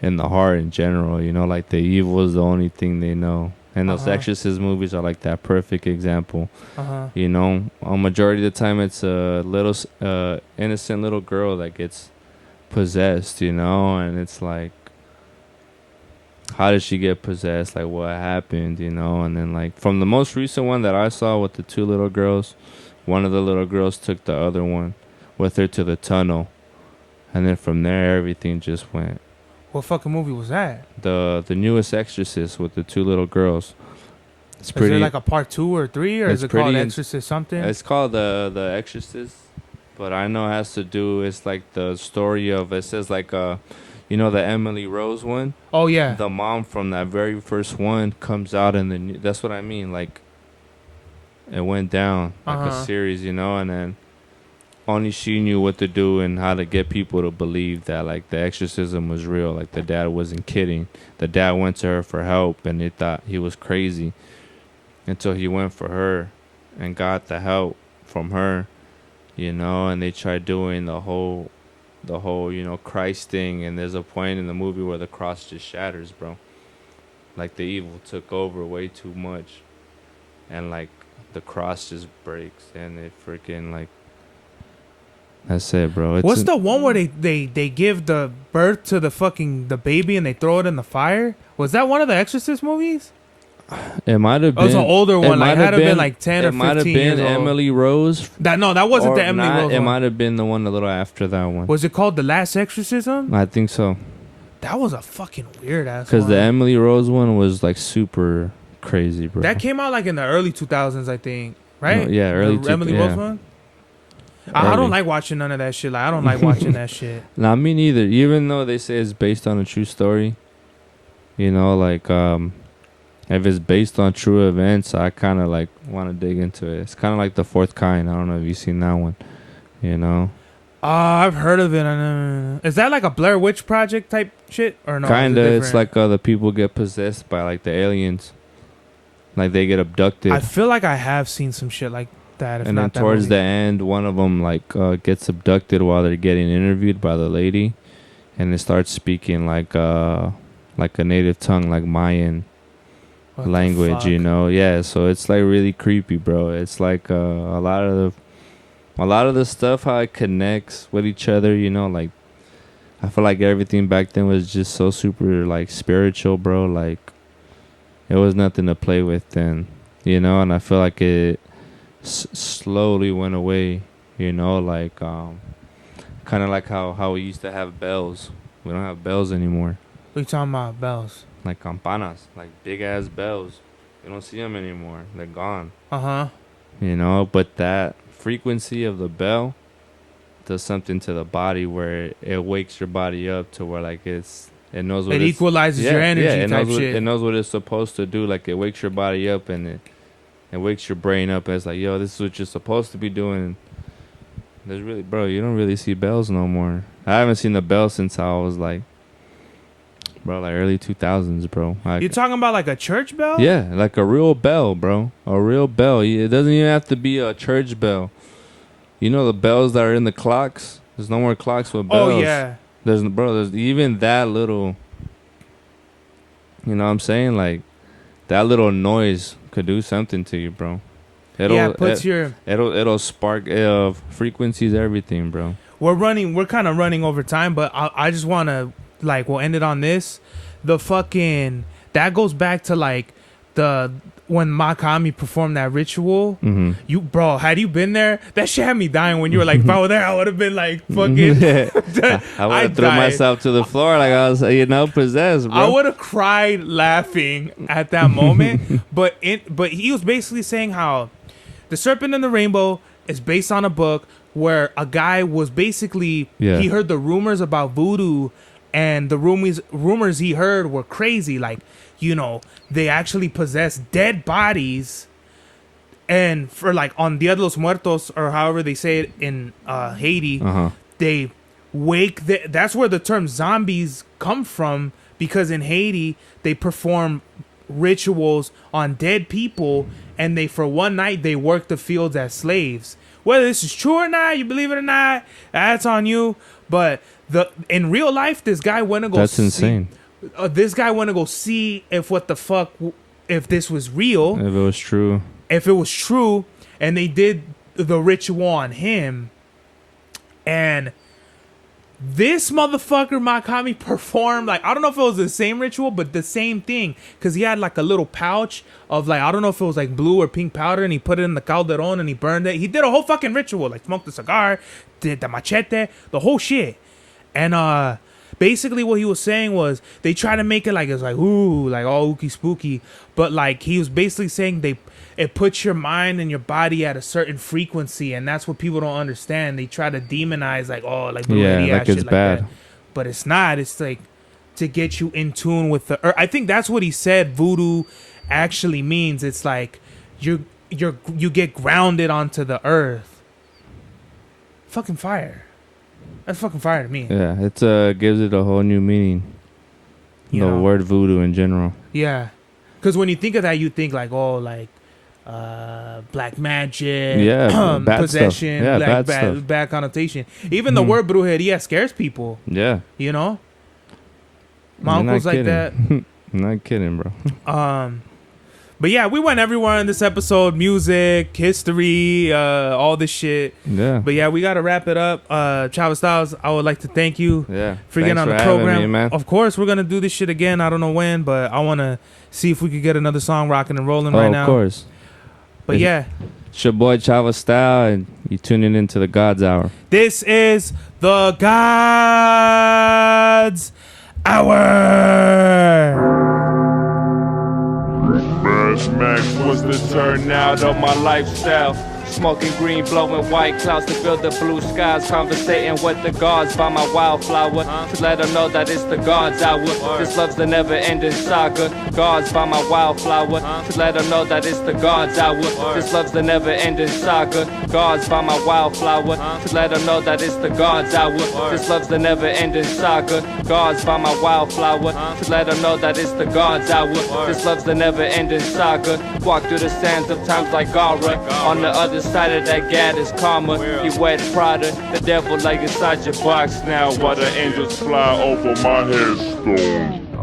[SPEAKER 2] in the heart in general, you know, like the evil is the only thing they know. And those Exorcist movies are like that perfect example. You know, a majority of the time it's a little innocent little girl that gets possessed, you know, and it's like, how did she get possessed? Like, what happened, you know? And then like from the most recent one that I saw with the two little girls, one of the little girls took the other one with her to the tunnel, and then from there everything just went.
[SPEAKER 1] What fucking movie was that?
[SPEAKER 2] The newest Exorcist with the two little girls. It's pretty.
[SPEAKER 1] Is there like a part 2 or 3, or is it called Exorcist something?
[SPEAKER 2] It's called the Exorcist, but I know it has to do. It's like the story of. It says like you know, the Emily Rose one.
[SPEAKER 1] Oh yeah.
[SPEAKER 2] The mom from that very first one comes out in the. That's what I mean. Like, it went down like a series, you know, and then only she knew what to do and how to get people to believe that like the exorcism was real. Like the dad wasn't kidding. The dad went to her for help and they thought he was crazy until he went for her and got the help from her, you know, and they try doing the whole Christ thing, and there's a point in the movie where the cross just shatters, bro. Like the evil took over way too much, and like the cross just breaks, and it freaking like. That's it, bro.
[SPEAKER 1] What's the one where they give the birth to the baby and they throw it in the fire? Was that one of the Exorcist movies?
[SPEAKER 2] It might have been.
[SPEAKER 1] It was an older one. Like, had been like 10 or 15 years old. It might have been
[SPEAKER 2] Emily Rose.
[SPEAKER 1] That wasn't the Emily Rose one.
[SPEAKER 2] It might have been the one a little after that one.
[SPEAKER 1] Was it called The Last Exorcism?
[SPEAKER 2] I think so.
[SPEAKER 1] That was a fucking weird ass one.
[SPEAKER 2] Because the Emily Rose one was like super crazy, bro.
[SPEAKER 1] That came out like in the early 2000s, I think. Right?
[SPEAKER 2] No, yeah, early.
[SPEAKER 1] The Emily Rose one? I don't like watching none of that shit. Like, I don't like watching that shit.
[SPEAKER 2] Nah, me neither. Even though they say it's based on a true story, you know, like if it's based on true events, I kind of like want to dig into it. It's kind of like The Fourth Kind. I don't know if you've seen that one. You know.
[SPEAKER 1] I've heard of it. Is that like a Blair Witch Project type shit or no?
[SPEAKER 2] Kinda. It's like the people get possessed by like the aliens, like they get abducted.
[SPEAKER 1] I feel like I have seen some shit like that.
[SPEAKER 2] And then towards the end, one of them like gets abducted while they're getting interviewed by the lady, and they start speaking like a native tongue, like Mayan language, you know. Yeah, so it's like really creepy, bro. It's like a lot of the stuff, how it connects with each other, you know. Like I feel like everything back then was just so super like spiritual, bro. Like it was nothing to play with then, you know. And I feel like it slowly went away, you know, like kind of like how we used to have bells. We don't have bells anymore.
[SPEAKER 1] What are you talking about, bells?
[SPEAKER 2] Like campanas, like big ass bells. You don't see them anymore. They're gone. You know, but that frequency of the bell does something to the body where it wakes your body up to where like it knows what
[SPEAKER 1] it equalizes your energy type shit.
[SPEAKER 2] It knows what it's supposed to do. Like it wakes your body up and it wakes your brain up, and it's like, yo, this is what you're supposed to be doing. There's really, bro, you don't really see bells no more. I haven't seen the bell since I was like, bro, like early 2000s, bro.
[SPEAKER 1] You talking about like a church bell?
[SPEAKER 2] Yeah, like a real bell, bro. A real bell. It doesn't even have to be a church bell. You know the bells that are in the clocks? There's no more clocks with bells.
[SPEAKER 1] Oh, yeah.
[SPEAKER 2] There's even that little, you know what I'm saying? Like, that little noise could do something to you, bro. It'll spark frequencies, everything, bro.
[SPEAKER 1] We're kind of running over time, but I just want to, like, we'll end it on this. That goes back to like when Makami performed that ritual.
[SPEAKER 2] Mm-hmm.
[SPEAKER 1] Had you been there, that shit had me dying. When you were like, if I were there, I would have been like fucking
[SPEAKER 2] I would have threw myself to the floor like I was, possessed, bro.
[SPEAKER 1] I would have cried laughing at that moment. but he was basically saying how The Serpent and the Rainbow is based on a book where a guy was basically he heard the rumors about voodoo, and the rumors he heard were crazy. Like, you know, they actually possess dead bodies, and for like on Dia de los Muertos, or however they say it in Haiti, they wake. That's where the term zombies come from, because in Haiti they perform rituals on dead people, and for one night they work the fields as slaves. Whether this is true or not, you believe it or not, that's on you. But in real life, this guy went to go.
[SPEAKER 2] That's insane.
[SPEAKER 1] This guy went to go see if this was real. If it was true, and they did the ritual on him, and this motherfucker Makami performed, like, I don't know if it was the same ritual, but the same thing, because he had like a little pouch of, like, I don't know if it was like blue or pink powder, and he put it in the calderon and he burned it. He did a whole fucking ritual, like smoked a cigar, did the machete, the whole shit. And basically what he was saying was they try to make it like it's like, ooh, like all ooky spooky, but like he was basically saying it puts your mind and your body at a certain frequency, and that's what people don't understand. They try to demonize, like, oh, like,
[SPEAKER 2] like it's bad,
[SPEAKER 1] that. But it's not. It's like to get you in tune with the earth. I think that's what he said voodoo actually means. It's like you get grounded onto the earth. Fucking fire. That's fucking fire to me.
[SPEAKER 2] Yeah, it gives it a whole new meaning. The word voodoo in general.
[SPEAKER 1] Yeah, because when you think of that, you think like, oh, like black magic,
[SPEAKER 2] Yeah, bad
[SPEAKER 1] possession,
[SPEAKER 2] stuff. Yeah,
[SPEAKER 1] like
[SPEAKER 2] bad stuff.
[SPEAKER 1] bad connotation. Even the word brujeria scares people.
[SPEAKER 2] Yeah.
[SPEAKER 1] You know, my
[SPEAKER 2] You're
[SPEAKER 1] uncle's
[SPEAKER 2] not
[SPEAKER 1] like that.
[SPEAKER 2] kidding. Not kidding, bro.
[SPEAKER 1] But yeah, we went everywhere in this episode: music, history, all this shit.
[SPEAKER 2] Yeah.
[SPEAKER 1] But yeah, we gotta wrap it up. Chava Styles, I would like to thank you
[SPEAKER 2] Yeah.
[SPEAKER 1] for getting on the
[SPEAKER 2] having
[SPEAKER 1] program.
[SPEAKER 2] me, man.
[SPEAKER 1] Of course, we're gonna do this shit again. I don't know when, but I wanna see if we could get another song rocking and rolling right now.
[SPEAKER 2] Of course.
[SPEAKER 1] But yeah,
[SPEAKER 2] It's your boy Chava Style, and you tuning into the God's Hour.
[SPEAKER 1] this is the God's Hour.
[SPEAKER 3] Mash Max was the turnout of my lifestyle. Smoking green, blowing white clouds to build the blue skies. Conversating with the gods by my wildflower to let them know that it's the God's hour. This love's the never-ending saga. Gods by my wildflower to let them know that it's the God's hour. This love's the never-ending saga. Gods by my wildflower to let them know that it's the God's hour. This love's the never-ending saga. Gods by my wildflower to let them know that it's the God's hour. This love's the never-ending saga. Walk through the sands of times like Gara. On the other side of that gad is karma. He wet Prada, the devil like inside your box now.
[SPEAKER 4] While the angels fly over my headstone.